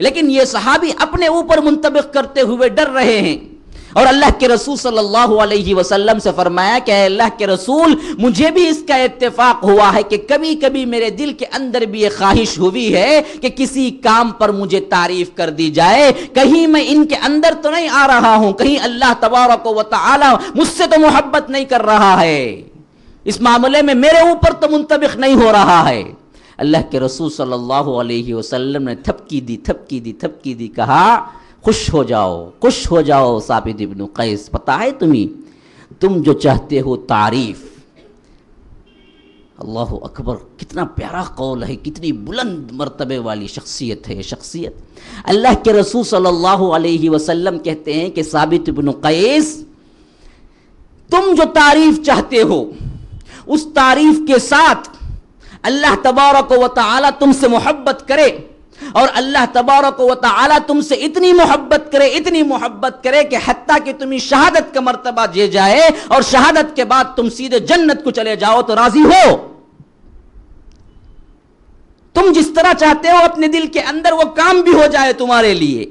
S2: لیکن یہ صحابی اپنے اوپر منطبق کرتے ہوئے ڈر رہے ہیں، اور اللہ کے رسول صلی اللہ علیہ وسلم سے فرمایا کہ اے اللہ کے رسول، مجھے بھی اس کا اتفاق ہوا ہے کہ کبھی کبھی میرے دل کے اندر بھی یہ خواہش ہوئی ہے کہ کسی کام پر مجھے تعریف کر دی جائے، کہیں میں ان کے اندر تو نہیں آ رہا ہوں، کہیں اللہ تبارک و تعالی مجھ سے تو محبت نہیں کر رہا ہے، اس معاملے میں میرے اوپر تو منطبق نہیں ہو رہا ہے۔ اللہ کے رسول صلی اللہ علیہ وسلم نے تھپکی دی، کہا خوش ہو جاؤ ثابت بن قیس، پتہ ہے تم جو چاہتے ہو تعریف۔ اللہ اکبر، کتنا پیارا قول ہے، کتنی بلند مرتبے والی شخصیت ہے شخصیت۔ اللہ کے رسول صلی اللہ علیہ وسلم کہتے ہیں کہ ثابت بن قیس، تم جو تعریف چاہتے ہو اس تعریف کے ساتھ اللہ تبارک و تعالی تم سے محبت کرے، اور اللہ تبارک و تعالی تم سے اتنی محبت کرے کہ حتیٰ کہ تمہیں شہادت کا مرتبہ دے جائے اور شہادت کے بعد تم سیدھے جنت کو چلے جاؤ تو راضی ہو؟ تم جس طرح چاہتے ہو اپنے دل کے اندر وہ کام بھی ہو جائے تمہارے لیے،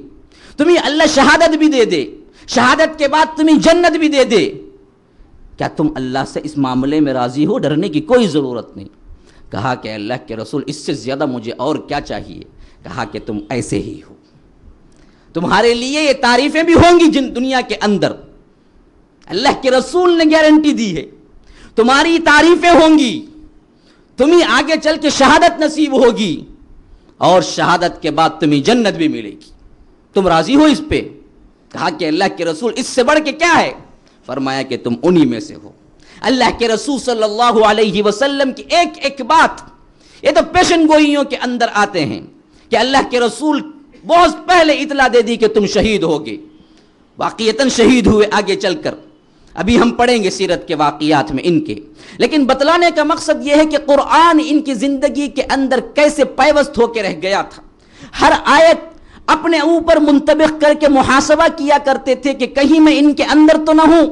S2: تمہیں اللہ شہادت بھی دے دے، شہادت کے بعد تمہیں جنت بھی دے دے، کیا تم اللہ سے اس معاملے میں راضی ہو؟ ڈرنے کی کوئی ضرورت نہیں۔ کہا کہ اللہ کے رسول، اس سے زیادہ مجھے اور کیا چاہیے؟ کہا کہ تم ایسے ہی ہو، تمہارے لیے یہ تعریفیں بھی ہوں گی جن دنیا کے اندر، اللہ کے رسول نے گارنٹی دی ہے، تمہاری تعریفیں ہوں گی، تمہیں آگے چل کے شہادت نصیب ہوگی، اور شہادت کے بعد تمہیں جنت بھی ملے گی، تم راضی ہو اس پہ؟ کہا کہ اللہ کے رسول، اس سے بڑھ کے کیا ہے؟ فرمایا کہ تم انہی میں سے ہو۔ اللہ کے رسول صلی اللہ علیہ وسلم کی ایک ایک بات، یہ تو پیشن گوئیوں کے اندر آتے ہیں کہ اللہ کے رسول بہت پہلے اطلاع دے دی کہ تم شہید ہوگے، واقعتاً شہید ہوئے آگے چل کر، ابھی ہم پڑھیں گے سیرت کے واقعات میں ان کے، لیکن بتلانے کا مقصد یہ ہے کہ قرآن ان کی زندگی کے اندر کیسے پیوست ہو کے رہ گیا تھا۔ ہر آیت اپنے اوپر منطبق کر کے محاسبہ کیا کرتے تھے کہ کہیں میں ان کے اندر تو نہ ہوں،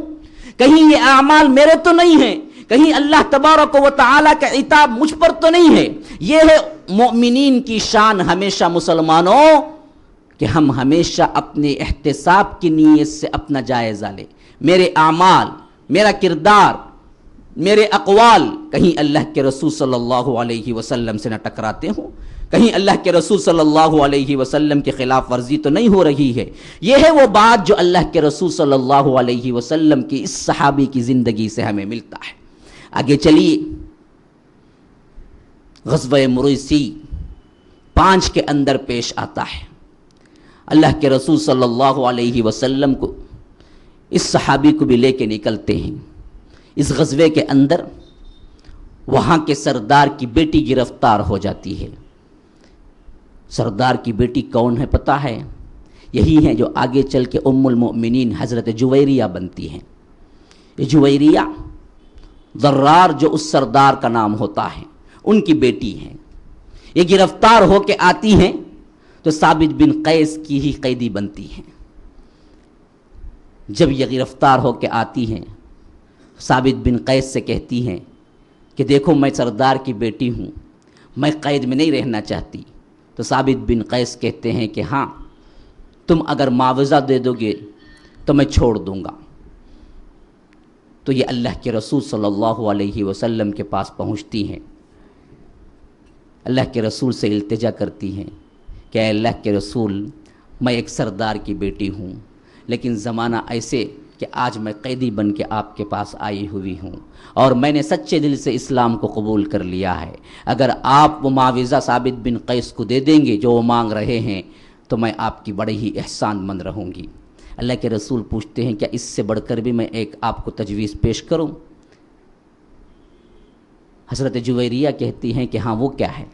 S2: کہیں یہ اعمال میرے تو نہیں ہیں، کہیں اللہ تبارک و تعالیٰ کا عتاب مجھ پر تو نہیں ہے۔ یہ ہے مومنین کی شان ہمیشہ مسلمانوں، کہ ہم ہمیشہ اپنے احتساب کی نیت سے اپنا جائزہ لیں، میرے اعمال، میرا کردار، میرے اقوال کہیں اللہ کے رسول صلی اللہ علیہ وسلم سے نہ ٹکراتے ہوں، کہیں اللہ کے رسول صلی اللہ علیہ وسلم کی خلاف ورزی تو نہیں ہو رہی ہے۔ یہ ہے وہ بات جو اللہ کے رسول صلی اللہ علیہ وسلم کی اس صحابی کی زندگی سے ہمیں ملتا ہے۔ آگے چلیے، غزوہ مریسی 5 کے اندر پیش آتا ہے۔ اللہ کے رسول صلی اللہ علیہ وسلم کو اس صحابی کو بھی لے کے نکلتے ہیں۔ اس غزوے کے اندر وہاں کے سردار کی بیٹی گرفتار ہو جاتی ہے۔ سردار کی بیٹی کون ہے پتہ ہے؟ یہی ہیں جو آگے چل کے ام المؤمنین حضرت جویریہ بنتی ہیں۔ یہ جویریہ ضرار جو اس سردار کا نام ہوتا ہے ان کی بیٹی ہیں۔ یہ گرفتار ہو کے آتی ہیں تو ثابت بن قیس کی ہی قیدی بنتی ہیں۔ جب یہ گرفتار ہو کے آتی ہیں، ثابت بن قیس سے کہتی ہیں کہ دیکھو میں سردار کی بیٹی ہوں، میں قید میں نہیں رہنا چاہتی۔ تو ثابت بن قیس کہتے ہیں کہ ہاں، تم اگر معاوضہ دے دو گے تو میں چھوڑ دوں گا۔ تو یہ اللہ کے رسول صلی اللہ علیہ وسلم کے پاس پہنچتی ہیں، اللہ کے رسول سے التجا کرتی ہیں کہ اے اللہ کے رسول، میں ایک سردار کی بیٹی ہوں، لیکن زمانہ ایسے کہ آج میں قیدی بن کے آپ کے پاس آئی ہوئی ہوں، اور میں نے سچے دل سے اسلام کو قبول کر لیا ہے۔ اگر آپ وہ معاوضہ ثابت بن قیس کو دے دیں گے جو وہ مانگ رہے ہیں تو میں آپ کی بڑے ہی احسان مند رہوں گی۔ اللہ کے رسول پوچھتے ہیں کیا اس سے بڑھ کر بھی میں ایک آپ کو تجویز پیش کروں؟ حضرت جویریہ کہتی ہیں کہ ہاں وہ کیا ہے؟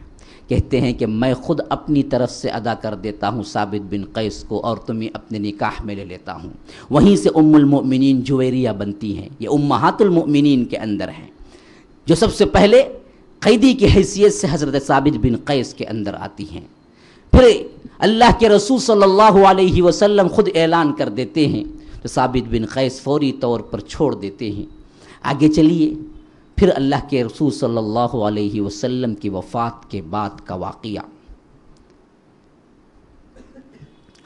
S2: کہتے ہیں کہ میں خود اپنی طرف سے ادا کر دیتا ہوں ثابت بن قیس کو، اور تمہیں اپنے نکاح میں لے لیتا ہوں۔ وہیں سے ام المؤمنین جویریہ بنتی ہیں، یہ امہات المؤمنین کے اندر ہیں، جو سب سے پہلے قیدی کی حیثیت سے حضرت ثابت بن قیس کے اندر آتی ہیں۔ پھر اللہ کے رسول صلی اللہ علیہ وسلم خود اعلان کر دیتے ہیں تو ثابت بن قیس فوری طور پر چھوڑ دیتے ہیں۔ آگے چلیے، پھر اللہ کے رسول صلی اللہ علیہ وسلم کی وفات کے بعد کا واقعہ،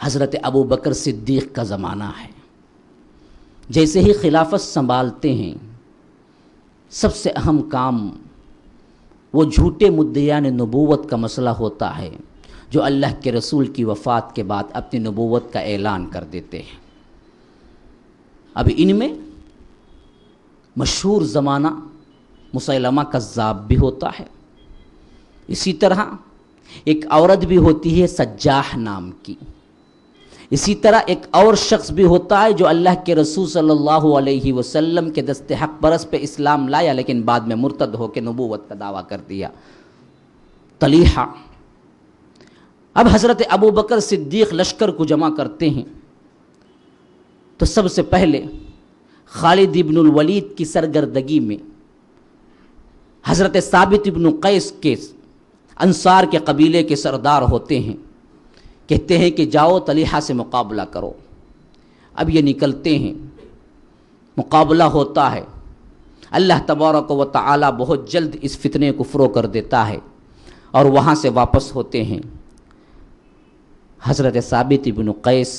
S2: حضرت ابو بکر صدیق کا زمانہ ہے۔ جیسے ہی خلافت سنبھالتے ہیں، سب سے اہم کام وہ جھوٹے مدعیان نبوت کا مسئلہ ہوتا ہے، جو اللہ کے رسول کی وفات کے بعد اپنی نبوت کا اعلان کر دیتے ہیں۔ اب ان میں مشہور زمانہ مسیلمہ کذاب بھی ہوتا ہے، اسی طرح ایک عورت بھی ہوتی ہے سجاح نام کی، اسی طرح ایک اور شخص بھی ہوتا ہے جو اللہ کے رسول صلی اللہ علیہ وسلم کے دست حق پرست پہ اسلام لایا لیکن بعد میں مرتد ہو کے نبوت کا دعویٰ کر دیا، طلیحہ۔ اب حضرت ابو بکر صدیق لشکر کو جمع کرتے ہیں تو سب سے پہلے خالد ابن الولید کی سرگردگی میں حضرت ثابت ابن قیس کے انصار کے قبیلے کے سردار ہوتے ہیں، کہتے ہیں کہ جاؤ طلیحہ سے مقابلہ کرو۔ اب یہ نکلتے ہیں، مقابلہ ہوتا ہے، اللہ تبارک و تعالی بہت جلد اس فتنے کو فروغ کر دیتا ہے اور وہاں سے واپس ہوتے ہیں۔ حضرت ثابت ابن قیس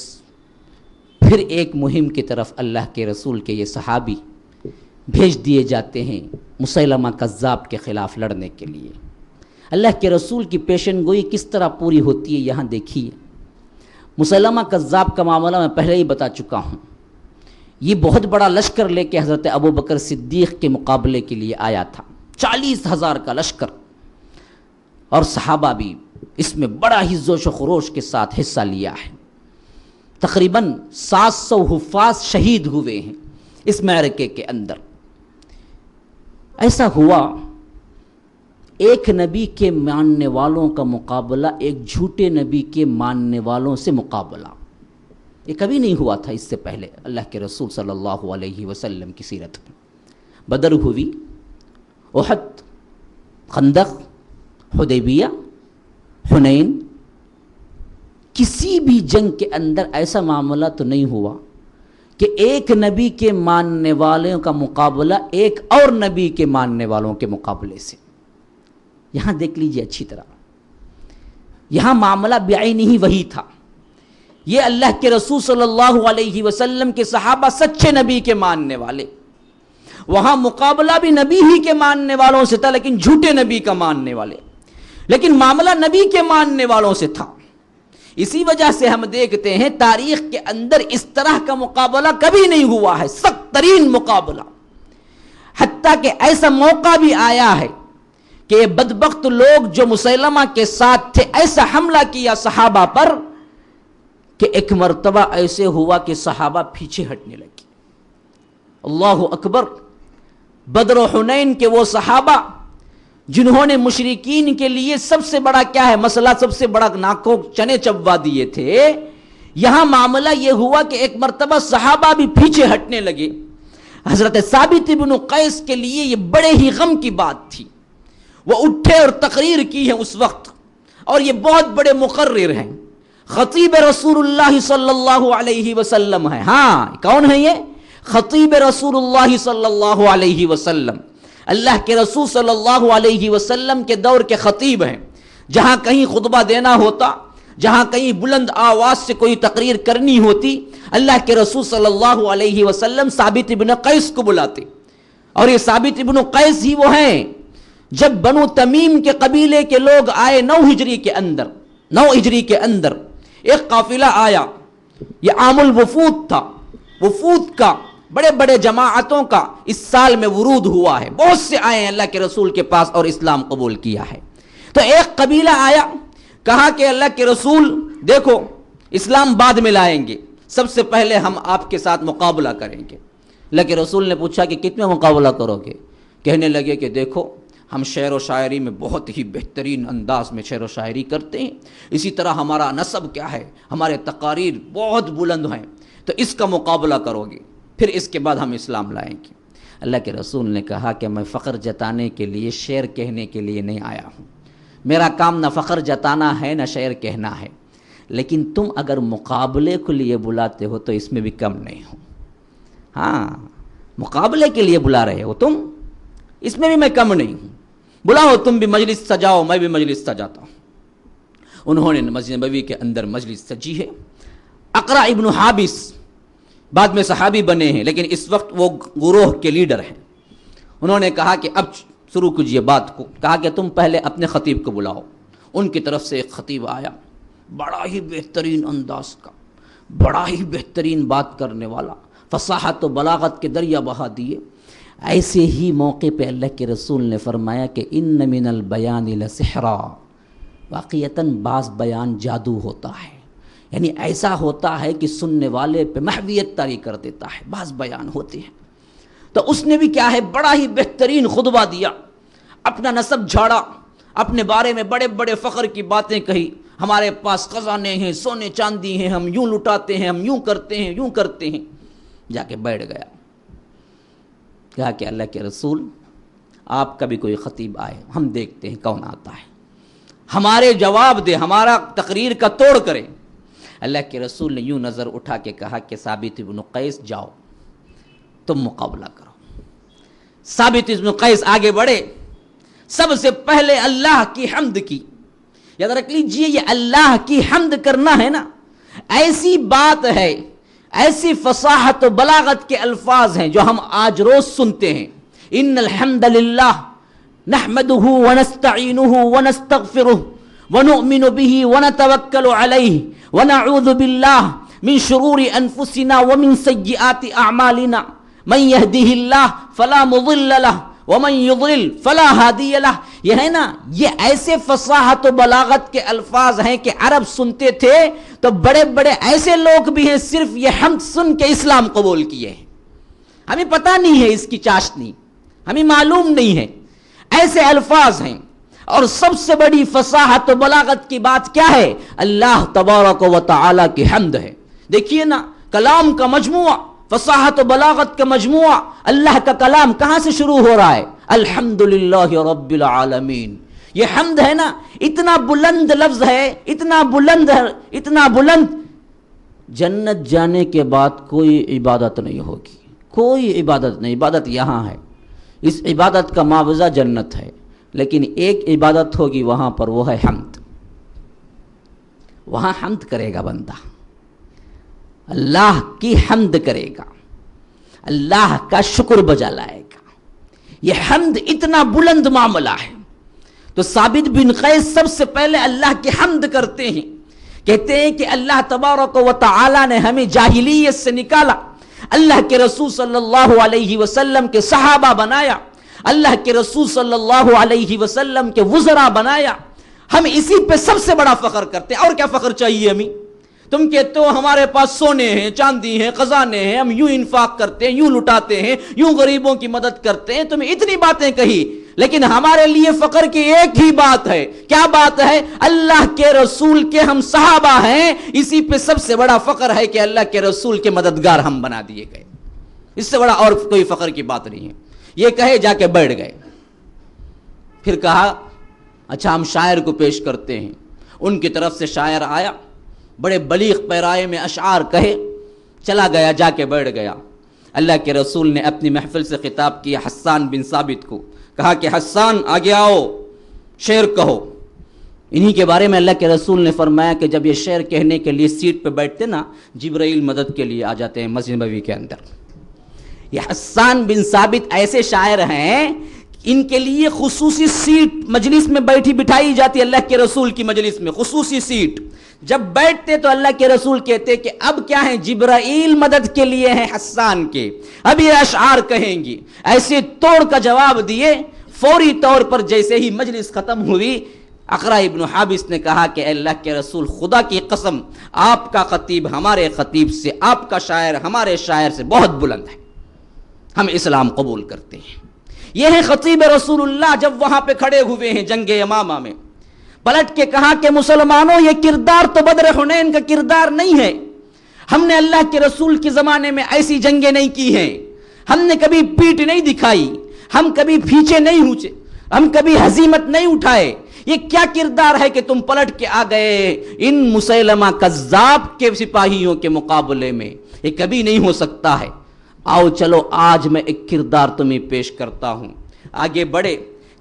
S2: پھر ایک مہم کی طرف اللہ کے رسول کے یہ صحابی بھیج دیے جاتے ہیں مسیلمہ کذاب کے خلاف لڑنے کے لیے۔ اللہ کے رسول کی پیشن گوئی کس طرح پوری ہوتی ہے یہاں دیکھیے۔ مسیلمہ کذاب کا معاملہ میں پہلے ہی بتا چکا ہوں، یہ بہت بڑا لشکر لے کے حضرت ابو بکر صدیق کے مقابلے کے لیے آیا تھا، 40,000 کا لشکر، اور صحابہ بھی اس میں بڑا ہی جوش و خروش کے ساتھ حصہ لیا ہے۔ تقریباً 700 حفاظ شہید ہوئے ہیں اس معرکے کے اندر۔ ایسا ہوا ایک نبی کے ماننے والوں کا مقابلہ ایک جھوٹے نبی کے ماننے والوں سے مقابلہ، یہ کبھی نہیں ہوا تھا اس سے پہلے اللہ کے رسول صلی اللہ علیہ وسلم کی سیرت میں۔ بدر ہوئی، احد، خندق، حدیبیہ، حنین، کسی بھی جنگ کے اندر ایسا معاملہ تو نہیں ہوا کہ ایک نبی کے ماننے والوں کا مقابلہ ایک اور نبی کے ماننے والوں کے مقابلے سے۔ یہاں دیکھ لیجئے اچھی طرح، یہاں معاملہ بعینہ ہی وہی تھا۔ یہ اللہ کے رسول صلی اللہ علیہ وسلم کے صحابہ سچے نبی کے ماننے والے، وہاں مقابلہ بھی نبی ہی کے ماننے والوں سے تھا لیکن جھوٹے نبی کا ماننے والے، لیکن معاملہ نبی کے ماننے والوں سے تھا۔ اسی وجہ سے ہم دیکھتے ہیں تاریخ کے اندر اس طرح کا مقابلہ کبھی نہیں ہوا ہے، سخت ترین مقابلہ۔ حتیٰ کہ ایسا موقع بھی آیا ہے کہ یہ بدبخت لوگ جو مسیلمہ کے ساتھ تھے، ایسا حملہ کیا صحابہ پر کہ ایک مرتبہ ایسے ہوا کہ صحابہ پیچھے ہٹنے لگے۔ اللہ اکبر! بدر و حنین کے وہ صحابہ جنہوں نے مشرکین کے لیے سب سے بڑا کیا ہے مسئلہ، سب سے بڑا ناکوں چنے چبوا دیے تھے، یہاں معاملہ یہ ہوا کہ ایک مرتبہ صحابہ بھی پیچھے ہٹنے لگے۔ حضرت ثابت بن قیس کے لیے یہ بڑے ہی غم کی بات تھی، وہ اٹھے اور تقریر کی ہے اس وقت، اور یہ بہت بڑے مقرر ہیں، خطیب رسول اللہ صلی اللہ علیہ وسلم ہے۔ ہاں، کون ہے یہ؟ خطیب رسول اللہ صلی اللہ علیہ وسلم، اللہ کے رسول صلی اللہ علیہ وسلم کے دور کے خطیب ہیں۔ جہاں کہیں خطبہ دینا ہوتا، جہاں کہیں بلند آواز سے کوئی تقریر کرنی ہوتی، اللہ کے رسول صلی اللہ علیہ وسلم ثابت ابن قیس کو بلاتے، اور یہ ثابت ابن قیس ہی وہ ہیں جب بنو تمیم کے قبیلے کے لوگ آئے 9 ہجری کے اندر ایک قافلہ آیا، یہ عام الوفود تھا، وفود کا بڑے بڑے جماعتوں کا اس سال میں ورود ہوا ہے، بہت سے آئے ہیں اللہ کے رسول کے پاس اور اسلام قبول کیا ہے۔ تو ایک قبیلہ آیا، کہا کہ اللہ کے رسول دیکھو اسلام بعد میں لائیں گے، سب سے پہلے ہم آپ کے ساتھ مقابلہ کریں گے۔ اللہ کے رسول نے پوچھا کہ کتنے مقابلہ کرو گے؟ کہنے لگے کہ دیکھو ہم شعر و شاعری میں بہت ہی بہترین انداز میں شعر و شاعری کرتے ہیں، اسی طرح ہمارا نسب کیا ہے، ہمارے تقاریر بہت بلند ہیں، تو اس کا مقابلہ کرو گے، پھر اس کے بعد ہم اسلام لائیں گے۔ اللہ کے رسول نے کہا کہ میں فخر جتانے کے لیے شعر کہنے کے لیے نہیں آیا ہوں، میرا کام نہ فخر جتانا ہے نہ شعر کہنا ہے، لیکن تم اگر مقابلے کے لیے بلاتے ہو تو اس میں بھی کم نہیں ہو۔ ہاں، مقابلے کے لیے بلا رہے ہو تم، اس میں بھی میں کم نہیں ہوں، بلاؤ تم بھی مجلس سجاؤ، میں بھی مجلس سجاتا ہوں۔ انہوں نے مسجد نبوی کے اندر مجلس سجی ہے۔ اقرع ابن حابس بعد میں صحابی بنے ہیں، لیکن اس وقت وہ گروہ کے لیڈر ہیں۔ انہوں نے کہا کہ اب شروع کیجئے بات کو، کہا کہ تم پہلے اپنے خطیب کو بلاؤ۔ ان کی طرف سے ایک خطیب آیا، بڑا ہی بہترین انداز کا، بڑا ہی بہترین بات کرنے والا، فصاحت و بلاغت کے دریا بہا دیے۔ ایسے ہی موقع پہ اللہ کے رسول نے فرمایا کہ ان من البیان لسحرا، واقعتاً بعض بیان جادو ہوتا ہے، یعنی ایسا ہوتا ہے کہ سننے والے پہ محویت طاری کر دیتا ہے، بعض بیان ہوتے ہیں۔ تو اس نے بھی کیا ہے، بڑا ہی بہترین خطبہ دیا، اپنا نسب جھاڑا، اپنے بارے میں بڑے بڑے فخر کی باتیں کہی، ہمارے پاس خزانے ہیں، سونے چاندی ہیں، ہم یوں لٹاتے ہیں، ہم یوں کرتے ہیں، یوں کرتے ہیں۔ جا کے بیٹھ گیا، کہا کہ اللہ کے رسول آپ کا بھی کوئی خطیب آئے، ہم دیکھتے ہیں کون آتا ہے، ہمارے جواب دے، ہمارا تقریر کا توڑ کرے۔ اللہ کے رسول نے یوں نظر اٹھا کے کہا کہ ثابت بن قیس جاؤ تم مقابلہ کرو۔ ثابت بن قیس آگے بڑھے، سب سے پہلے اللہ کی حمد کی۔ یاد رکھ لیجئے یہ اللہ کی حمد کرنا ہے نا، ایسی بات ہے، ایسی فصاحت و بلاغت کے الفاظ ہیں جو ہم آج روز سنتے ہیں۔ ان الحمد للہ نحمده ونستعینه ونستغفره ونؤمن به ونتوکل علیہ ونعوذ باللہ من شرور انفسنا ومن سیئات اعمالنا من يهده الله فلا مضل له ومن يضلل فلا هادي له۔ یہ ہے نا، یہ ایسے فصاحت و بلاغت کے الفاظ ہیں کہ عرب سنتے تھے تو بڑے بڑے ایسے لوگ بھی ہیں صرف یہ حمد سن کے اسلام قبول کیے ہیں۔ ہمیں پتہ نہیں ہے اس کی چاشنی، ہمیں معلوم نہیں ہے، ایسے الفاظ ہیں۔ اور سب سے بڑی فصاحت و بلاغت کی بات کیا ہے؟ اللہ تبارک و تعالی کی حمد ہے۔ دیکھیے نا، کلام کا مجموعہ، فصاحت و بلاغت کا مجموعہ، اللہ کا کلام کہاں سے شروع ہو رہا ہے؟ الحمدللہ رب العالمین۔ یہ حمد ہے نا، اتنا بلند لفظ ہے، اتنا بلند ہے، اتنا بلند، جنت جانے کے بعد کوئی عبادت نہیں ہوگی، کوئی عبادت نہیں، عبادت یہاں ہے، اس عبادت کا معاوضہ جنت ہے، لیکن ایک عبادت ہوگی وہاں پر، وہ ہے حمد۔ وہاں حمد کرے گا بندہ، اللہ کی حمد کرے گا، اللہ کا شکر بجا لائے گا۔ یہ حمد اتنا بلند معاملہ ہے۔ تو ثابت بن قیس سب سے پہلے اللہ کی حمد کرتے ہیں، کہتے ہیں کہ اللہ تبارک و تعالی نے ہمیں جاہلیت سے نکالا، اللہ کے رسول صلی اللہ علیہ وسلم کے صحابہ بنایا، اللہ کے رسول صلی اللہ علیہ وسلم کے وزراء بنایا، ہم اسی پہ سب سے بڑا فخر کرتے ہیں۔ اور کیا فخر چاہیے ہمیں؟ تم کہتے ہو ہمارے پاس سونے ہیں، چاندی ہیں، خزانے ہیں، ہم یوں انفاق کرتے ہیں، یوں لٹاتے ہیں، یوں غریبوں کی مدد کرتے ہیں، تمہیں اتنی باتیں کہی، لیکن ہمارے لیے فخر کی ایک ہی بات ہے۔ کیا بات ہے؟ اللہ کے رسول کے ہم صحابہ ہیں، اسی پہ سب سے بڑا فخر ہے کہ اللہ کے رسول کے مددگار ہم بنا دیے گئے۔ اس سے بڑا اور کوئی فخر کی بات نہیں ہے۔ یہ کہے جا کے بیٹھ گئے، پھر کہا اچھا ہم شاعر کو پیش کرتے ہیں۔ ان کی طرف سے شاعر آیا، بڑے بلیغ پیرائے میں اشعار کہے، چلا گیا، جا کے بیٹھ گیا۔ اللہ کے رسول نے اپنی محفل سے خطاب کیا حسان بن ثابت کو، کہا کہ حسان آگے آؤ، شعر کہو۔ انہی کے بارے میں اللہ کے رسول نے فرمایا کہ جب یہ شعر کہنے کے لیے سیٹ پہ بیٹھتے نا، جبرائیل مدد کے لیے آ جاتے ہیں مسجد نبوی کے اندر۔ یہ حسان بن ثابت ایسے شاعر ہیں، ان کے لیے خصوصی سیٹ مجلس میں بٹھائی جاتی، اللہ کے رسول کی مجلس میں خصوصی سیٹ۔ جب بیٹھتے تو اللہ کے رسول کہتے کہ اب کیا ہے، جبرائیل مدد کے لیے ہیں حسان کے، اب یہ اشعار کہیں گی۔ ایسے توڑ کا جواب دیے، فوری طور پر جیسے ہی مجلس ختم ہوئی، اقرا ابن حابس نے کہا کہ اے اللہ کے رسول، خدا کی قسم آپ کا خطیب ہمارے خطیب سے، آپ کا شاعر ہمارے شاعر سے بہت بلند ہے، ہم اسلام قبول کرتے ہیں۔ یہ ہے خطیب رسول اللہ جب وہاں پہ کھڑے ہوئے ہیں جنگ یمامہ میں، پلٹ کے کہا کہ مسلمانوں یہ کردار تو بدر حنین کا کردار نہیں ہے، ہم نے اللہ کے رسول کے زمانے میں ایسی جنگیں نہیں کی ہیں، ہم نے کبھی پیٹ نہیں دکھائی، ہم کبھی پیچھے نہیں ہوچے، ہم کبھی ہزیمت نہیں اٹھائے، یہ کیا کردار ہے کہ تم پلٹ کے آ گئے ان مسیلمہ کذاب کے سپاہیوں کے مقابلے میں، یہ کبھی نہیں ہو سکتا ہے۔ آؤ چلو آج میں ایک کردار تمہیں پیش کرتا ہوں۔ آگے بڑھے،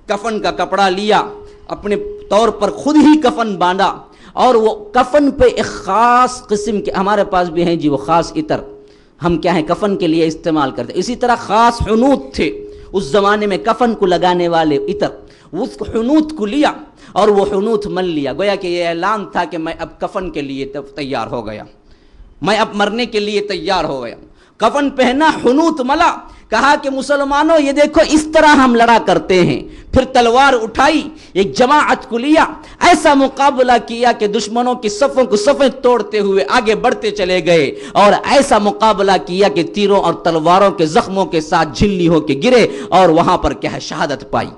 S2: کفن کا کپڑا لیا، اپنے طور پر خود ہی کفن باندھا، اور وہ کفن پہ ایک خاص قسم کے، ہمارے پاس بھی ہیں جی وہ خاص عطر، ہم کیا ہیں کفن کے لیے استعمال کرتے، اسی طرح خاص حنوط تھے اس زمانے میں کفن کو لگانے والے عطر، اس حنوط کو لیا اور وہ حنوط مل لیا، گویا کہ یہ اعلان تھا کہ میں اب کفن کے لیے تیار ہو گیا، میں اب مرنے کے لیے تیار ہو گیا۔ کفن پہنا، حنوط ملا، کہا کہ مسلمانوں یہ دیکھو اس طرح ہم لڑا کرتے ہیں۔ پھر تلوار اٹھائی، ایک جماعت کو لیا، ایسا مقابلہ کیا کہ دشمنوں کی صفوں کو صفیں توڑتے ہوئے آگے بڑھتے چلے گئے، اور ایسا مقابلہ کیا کہ تیروں اور تلواروں کے زخموں کے ساتھ جھلی ہو کے گرے اور وہاں پر کیا ہے شہادت پائی۔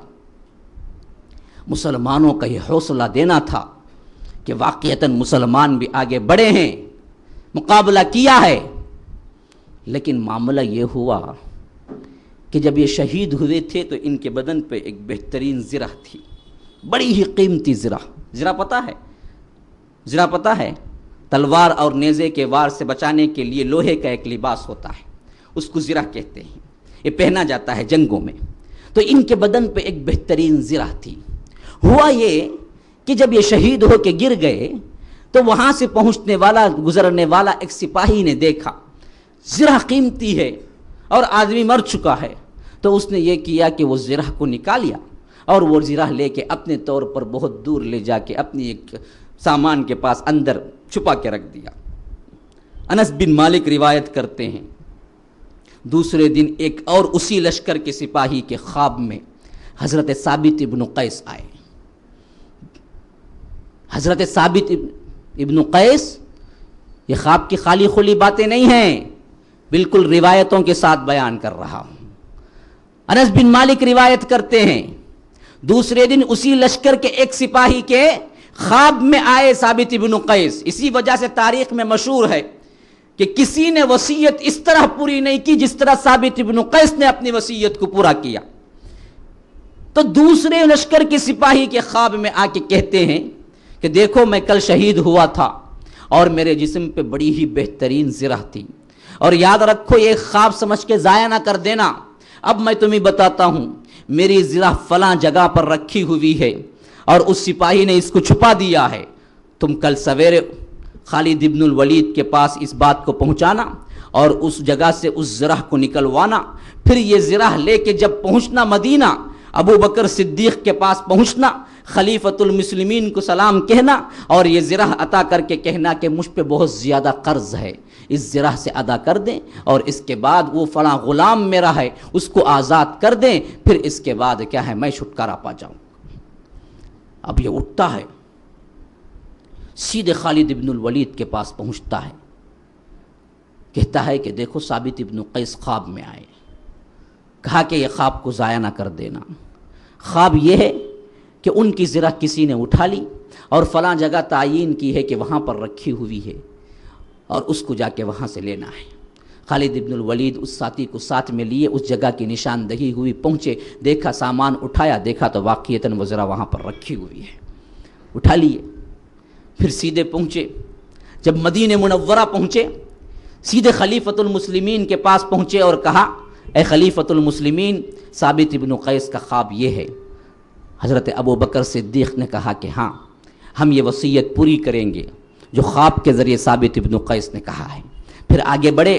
S2: مسلمانوں کا یہ حوصلہ دینا تھا کہ واقعتاً مسلمان بھی آگے بڑھے ہیں، مقابلہ کیا ہے۔ لیکن معاملہ یہ ہوا کہ جب یہ شہید ہوئے تھے تو ان کے بدن پہ ایک بہترین زرہ تھی، بڑی ہی قیمتی زرہ۔ زرہ پتہ ہے؟ زرہ پتہ ہے؟ تلوار اور نیزے کے وار سے بچانے کے لیے لوہے کا ایک لباس ہوتا ہے، اس کو زرہ کہتے ہیں، یہ پہنا جاتا ہے جنگوں میں۔ تو ان کے بدن پہ ایک بہترین زرہ تھی۔ ہوا یہ کہ جب یہ شہید ہو کے گر گئے تو وہاں سے پہنچنے والا، گزرنے والا ایک سپاہی نے دیکھا زرہ قیمتی ہے اور آدمی مر چکا ہے، تو اس نے یہ کیا کہ وہ زرہ کو نکالیا اور وہ زرہ لے کے اپنے طور پر بہت دور لے جا کے اپنی ایک سامان کے پاس اندر چھپا کے رکھ دیا۔ انس بن مالک روایت کرتے ہیں دوسرے دن ایک اور اسی لشکر کے سپاہی کے خواب میں حضرت ثابت ابن قیس آئے۔ حضرت ثابت ابن قیس، یہ خواب کی خالی خلی باتیں نہیں ہیں، بالکل روایتوں کے ساتھ بیان کر رہا ہوں۔ انس بن مالک روایت کرتے ہیں دوسرے دن اسی لشکر کے ایک سپاہی کے خواب میں آئے ثابت ابن قیس۔ اسی وجہ سے تاریخ میں مشہور ہے کہ کسی نے وصیت اس طرح پوری نہیں کی جس طرح ثابت ابن قیس نے اپنی وصیت کو پورا کیا۔ تو دوسرے لشکر کے سپاہی کے خواب میں آ کے کہتے ہیں کہ دیکھو میں کل شہید ہوا تھا اور میرے جسم پہ بڑی ہی بہترین زرہ تھی، اور یاد رکھو یہ خواب سمجھ کے ضائع نہ کر دینا۔ اب میں تمہیں بتاتا ہوں، میری زرہ فلاں جگہ پر رکھی ہوئی ہے اور اس سپاہی نے اس کو چھپا دیا ہے، تم کل سویرے خالد ابن الولید کے پاس اس بات کو پہنچانا اور اس جگہ سے اس زرہ کو نکلوانا، پھر یہ زرہ لے کے جب پہنچنا مدینہ، ابو بکر صدیق کے پاس پہنچنا، خلیفۃ المسلمین کو سلام کہنا اور یہ زرہ عطا کر کے کہنا کہ مجھ پہ بہت زیادہ قرض ہے، اس زرہ سے ادا کر دیں، اور اس کے بعد وہ فلاں غلام میرا ہے اس کو آزاد کر دیں، پھر اس کے بعد کیا ہے میں چھٹکارا پا جاؤں۔ اب یہ اٹھتا ہے، سیدھے خالد ابن الولید کے پاس پہنچتا ہے، کہتا ہے کہ دیکھو ثابت ابن قیس خواب میں آئے، کہا کہ یہ خواب کو ضائع نہ کر دینا۔ خواب یہ ہے کہ ان کی زرہ کسی نے اٹھا لی اور فلاں جگہ تعیین کی ہے کہ وہاں پر رکھی ہوئی ہے اور اس کو جا کے وہاں سے لینا ہے۔ خالد ابن الولید اس ساتھی کو ساتھ میں لیے اس جگہ کی نشاندہی ہوئی، پہنچے، دیکھا، سامان اٹھایا، دیکھا تو واقعتاً وہ زرہ وہاں پر رکھی ہوئی ہے، اٹھا لیے، پھر سیدھے پہنچے۔ جب مدینہ منورہ پہنچے، سیدھے خلیفۃ المسلمین کے پاس پہنچے اور کہا اے خلیفۃ المسلمین، ثابت ابن قیس کا خواب یہ ہے۔ حضرت ابو بکر صدیق نے کہا کہ ہاں ہم یہ وصیت پوری کریں گے جو خواب کے ذریعے ثابت ابن قیس نے کہا ہے۔ پھر آگے بڑھے،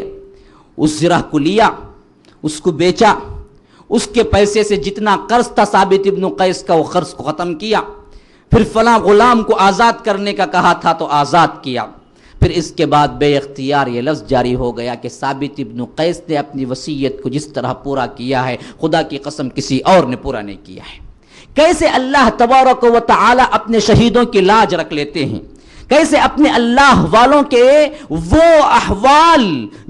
S2: اس زرہ کو لیا، اس کو بیچا، اس کے پیسے سے جتنا قرض تھا ثابت ابن قیس کا وہ قرض کو ختم کیا، پھر فلاں غلام کو آزاد کرنے کا کہا تھا تو آزاد کیا۔ پھر اس کے بعد بے اختیار یہ لفظ جاری ہو گیا کہ ثابت ابن قیس نے اپنی وصیت کو جس طرح پورا کیا ہے خدا کی قسم کسی اور نے پورا نہیں کیا ہے۔ کیسے اللہ تبارک و تعالی اپنے شہیدوں کی لاج رکھ لیتے ہیں، کیسے اپنے اللہ والوں کے وہ احوال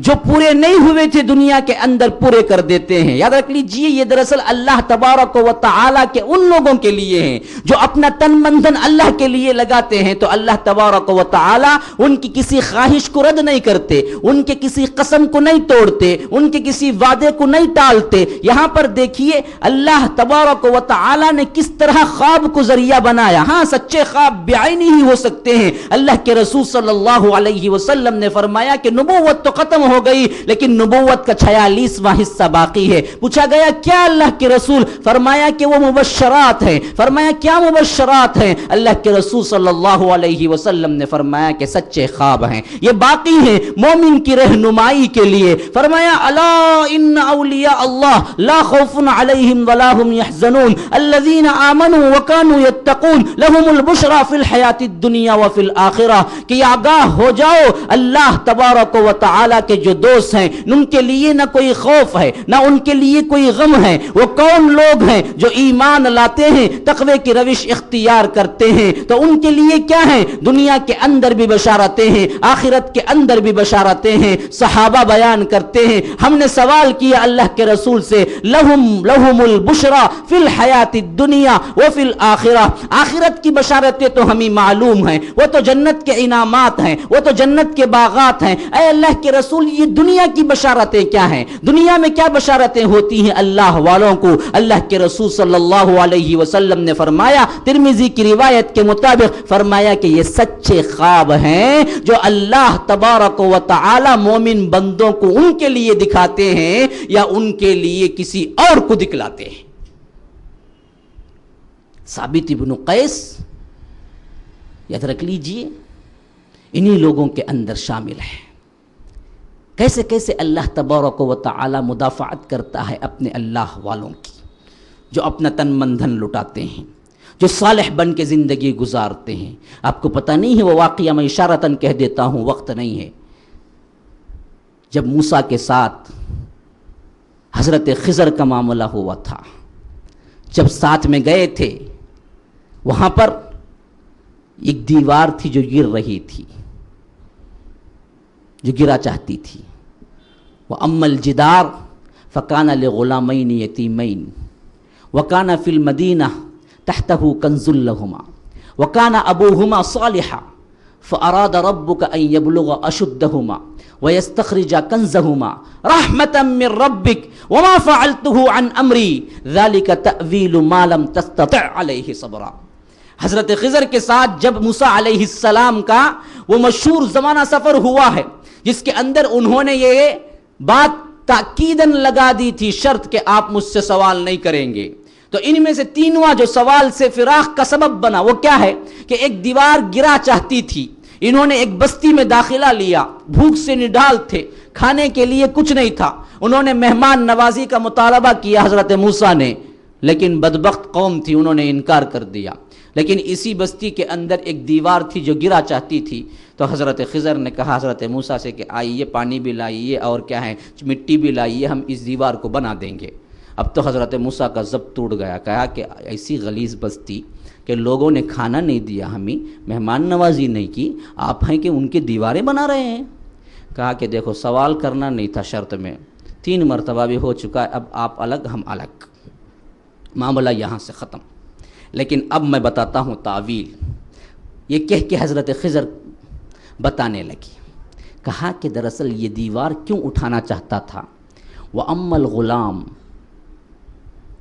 S2: جو پورے نہیں ہوئے تھے دنیا کے اندر پورے کر دیتے ہیں۔ یاد رکھ لیجئے یہ دراصل اللہ تبارک و تعالی کے ان لوگوں کے لیے ہیں جو اپنا تن من دھن اللہ کے لیے لگاتے ہیں، تو اللہ تبارک و تعالی ان کی کسی خواہش کو رد نہیں کرتے، ان کے کسی قسم کو نہیں توڑتے، ان کے کسی وعدے کو نہیں ٹالتے۔ یہاں پر دیکھیے اللہ تبارک و تعالی نے کس طرح خواب کو ذریعہ بنایا۔ ہاں سچے خواب بعینی ہی ہو سکتے ہیں۔ اللہ کے رسول صلی اللہ علیہ وسلم نے فرمایا کہ نبوت تو ختم ہو گئی لیکن نبوت کا 46واں حصہ باقی ہے۔ پوچھا گیا کیا اللہ کے رسول؟ فرمایا کہ وہ مبشرات ہیں۔ فرمایا کیا مبشرات ہیں؟ اللہ کے رسول صلی اللہ علیہ وسلم نے فرمایا کہ سچے خواب ہیں، یہ باقی ہیں مومن کی رہنمائی کے لیے۔ فرمایا الا ان اولیاء اللہ لا خوف علیہم ولا هم يحزنون الذین آمنوا وكانوا يتقون لهم البشرى في الحیاة الدنیا وفي الآخرہ، کہ آگاہ ہو جاؤ اللہ تبارک و تعالی کے جو دوست ہیں ان کے لیے نہ کوئی خوف ہے نہ ان کے لیے کوئی غم ہے۔ وہ کون لوگ ہیں؟ جو ایمان لاتے ہیں، تقوی کی روش اختیار کرتے ہیں، تو ان کے لیے کیا ہے؟ دنیا کے اندر بھی بشارتیں ہیں، آخرت کے اندر بھی بشارتیں ہیں۔ صحابہ بیان کرتے ہیں ہم نے سوال کیا اللہ کے رسول سے لہم البشرى فی الحیات الدنیا وفی الآخرہ، آخرت کی بشارتیں تو ہمیں معلوم ہیں، وہ تو جنت کے انعامات ہیں، وہ تو جنت کے باغات ہیں۔ اے اللہ کے رسول یہ دنیا کی بشارتیں کیا ہیں؟ دنیا میں کیا بشارتیں ہوتی ہیں اللہ والوں کو؟ اللہ کے رسول صلی اللہ علیہ وسلم نے فرمایا ترمذی کی روایت کے مطابق فرمایا کہ یہ سچے خواب ہیں جو اللہ تبارک و تعالی مومن بندوں کو ان کے لیے دکھاتے ہیں یا ان کے لیے کسی اور کو دکھلاتے ہیں۔ ثابت ابن قیس یاد رکھ لیجئے انہی لوگوں کے اندر شامل ہے۔ کیسے کیسے اللہ تبارک و تعالی مدافعت کرتا ہے اپنے اللہ والوں کی، جو اپنا تن من دھن لٹاتے ہیں، جو صالح بن کے زندگی گزارتے ہیں۔ آپ کو پتہ نہیں ہے وہ واقعہ، میں اشارتاً کہہ دیتا ہوں، وقت نہیں ہے۔ جب موسیٰ کے ساتھ حضرت خضر کا معاملہ ہوا تھا، جب ساتھ میں گئے تھے، وہاں پر ایک دیوار تھی جو گر رہی تھی، جو گرا چاہتی تھی۔ وَأَمَّا الْجِدَارُ فَكَانَ لِغُلَامَيْنِ يَتِيمَيْنِ وَكَانَ فِي الْمَدِينَةِ تَحْتَهُ كَنْزٌ لَهُمَا وَكَانَ أَبُوهُمَا صَالِحًا فَأَرَادَ رَبُّكَ أَنْ يَبْلُغَ أَشُدَّهُمَا وَيَسْتَخْرِجَ كَنْزَهُمَا رَحْمَةً مِّن رَّبِّكَ وَمَا فَعَلْتُهُ عَنْ أَمْرِي ذَلِكَ تَأْوِيلُ مَا لَمْ تَسْتَطِعْ عَلَيْهِ صَبْرًا۔ حضرت خضر کے ساتھ جب موسیٰ علیہ السلام کا وہ مشہور زمانہ سفر ہوا ہے، جس کے اندر انہوں نے یہ بات تاکیداً لگا دی تھی، شرط کہ آپ مجھ سے سوال نہیں کریں گے، تو ان میں سے تینواں جو سوال سے فراق کا سبب بنا وہ کیا ہے کہ ایک دیوار گرا چاہتی تھی، انہوں نے ایک بستی میں داخلہ لیا، بھوک سے نڈال تھے، کھانے کے لیے کچھ نہیں تھا، انہوں نے مہمان نوازی کا مطالبہ کیا حضرت موسیٰ نے، لیکن بدبخت قوم تھی، انہوں نے انکار کر دیا۔ لیکن اسی بستی کے اندر ایک دیوار تھی جو گرا چاہتی تھی، تو حضرت خضر نے کہا حضرت موسیٰ سے کہ آئیے پانی بھی لائیے اور کیا ہے مٹی بھی لائیے، ہم اس دیوار کو بنا دیں گے۔ اب تو حضرت موسیٰ کا ضبط ٹوٹ گیا، کہا کہ ایسی غلیظ بستی کہ لوگوں نے کھانا نہیں دیا، ہمیں مہمان نوازی نہیں کی، آپ ہیں کہ ان کی دیواریں بنا رہے ہیں۔ کہا کہ دیکھو سوال کرنا نہیں تھا شرط میں، 3 مرتبہ بھی ہو چکا ہے، اب آپ الگ ہم الگ، معاملہ یہاں سے ختم۔ لیکن اب میں بتاتا ہوں تعویل، یہ کہہ کے حضرت خضر بتانے لگی، کہا کہ دراصل یہ دیوار کیوں اٹھانا چاہتا تھا۔ وَأَمَّا الْغُلَامُ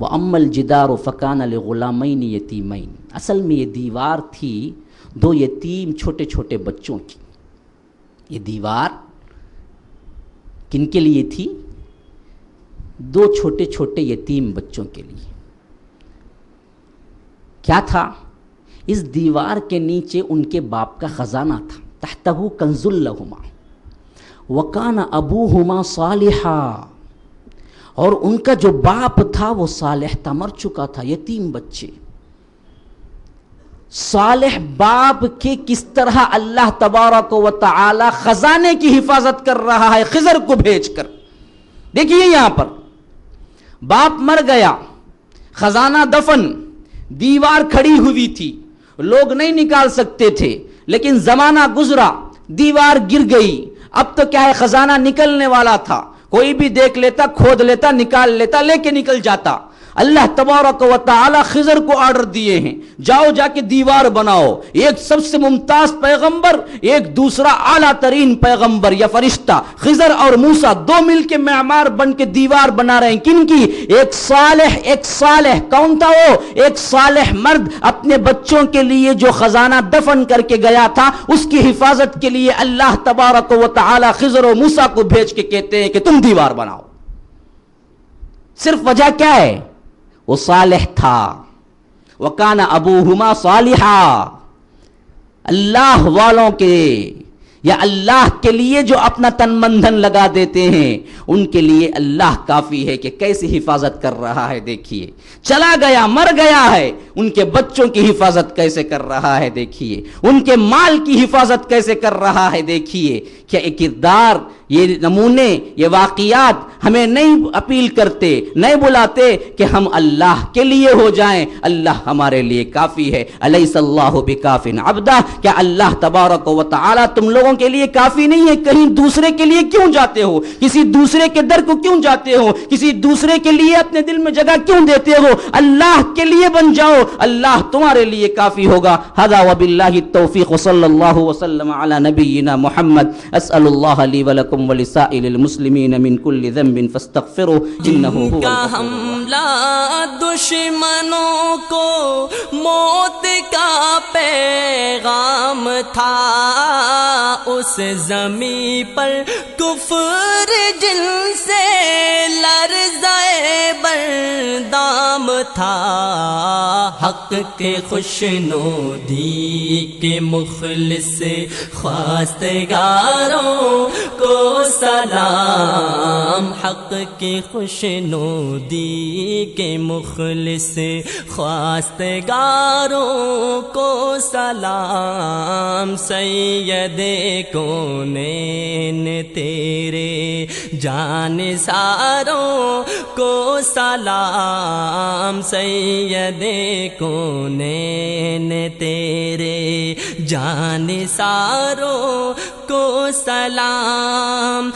S2: وَأَمَّا الْجِدَارُ فَكَانَ لِغُلَامَيْنِ يَتِيمَيْنِ، اصل میں یہ دیوار تھی 2 یتیم چھوٹے چھوٹے بچوں کی۔ یہ دیوار کن کے لیے تھی؟ 2 چھوٹے چھوٹے یتیم بچوں کے لیے۔ کیا تھا؟ اس دیوار کے نیچے ان کے باپ کا خزانہ تھا، تحتہ کنز لہما وکان ابوہما صالحا، اور ان کا جو باپ تھا وہ صالح تھا، مر چکا تھا، یتیم بچے۔ صالح باپ کے کس طرح اللہ تبارک و تعالی خزانے کی حفاظت کر رہا ہے خضر کو بھیج کر۔ دیکھیے یہاں پر باپ مر گیا، خزانہ دفن، دیوار کھڑی ہوئی تھی، لوگ نہیں نکال سکتے تھے، لیکن زمانہ گزرا، دیوار گر گئی۔ اب تو کیا ہے، خزانہ نکلنے والا تھا، کوئی بھی دیکھ لیتا، کھود لیتا، نکال لیتا، لے کے نکل جاتا۔ اللہ تبارک و تعالی خضر کو آرڈر دیے ہیں، جاؤ جا کے دیوار بناؤ۔ ایک سب سے ممتاز پیغمبر، ایک دوسرا اعلیٰ ترین پیغمبر یا فرشتہ، خضر اور موسیٰ دو مل کے معمار بن کے دیوار بنا رہے ہیں۔ کن کی؟ ایک صالح کون تھا وہ؟ ایک صالح مرد اپنے بچوں کے لیے جو خزانہ دفن کر کے گیا تھا، اس کی حفاظت کے لیے اللہ تبارک و تعالی خضر و موسیٰ کو بھیج کے کہتے ہیں کہ تم دیوار بناؤ۔ صرف وجہ کیا ہے؟ وہ صالح تھا، وَكَانَ أَبُوهُمَا صَالِحًا۔ اللہ والوں کے یا اللہ کے لیے جو اپنا تن من دھن لگا دیتے ہیں، ان کے لیے اللہ کافی ہے کہ کیسی حفاظت کر رہا ہے۔ دیکھیے، چلا گیا، مر گیا ہے، ان کے بچوں کی حفاظت کیسے کر رہا ہے، دیکھیے ان کے مال کی حفاظت کیسے کر رہا ہے۔ دیکھیے کیا ایک کردار، یہ نمونے، یہ واقعات ہمیں نہیں اپیل کرتے، نہیں بلاتے کہ ہم اللہ کے لیے ہو جائیں۔ اللہ ہمارے لیے کافی ہے۔ الیس اللہ بکاف عبدہ، کیا اللہ تبارک و تعالی تم لوگوں کے لیے کافی نہیں ہے؟ کہیں دوسرے کے لیے کیوں جاتے ہو؟ کسی دوسرے کے در کو کیوں جاتے ہو؟ کسی دوسرے کے لیے اپنے دل میں جگہ کیوں دیتے ہو؟ اللہ کے لیے بن جاؤ، اللہ تمہارے لیے کافی ہوگا۔ ھذا وباللہ التوفیق، صلی اللہ وسلم علی نبینا محمد۔ اسأل اللہ لی ولکم ولسائر المسلمین من کل ذنب فاستغفروا انہ هو
S3: کا حملہ دشمنوں کو موت کا پیغام تھا، اس زمین پر کفر جن سے لرزائے بردام تھا، حق کے خوشنودی کے مخلص خواستگاروں کو سلام، حق کے خوشنودی کے مخلص خواستگاروں کو سلام، سید کونین تیرے جانثاروں کو سلام، سید کونین تیرے جانثاروں کو سلام،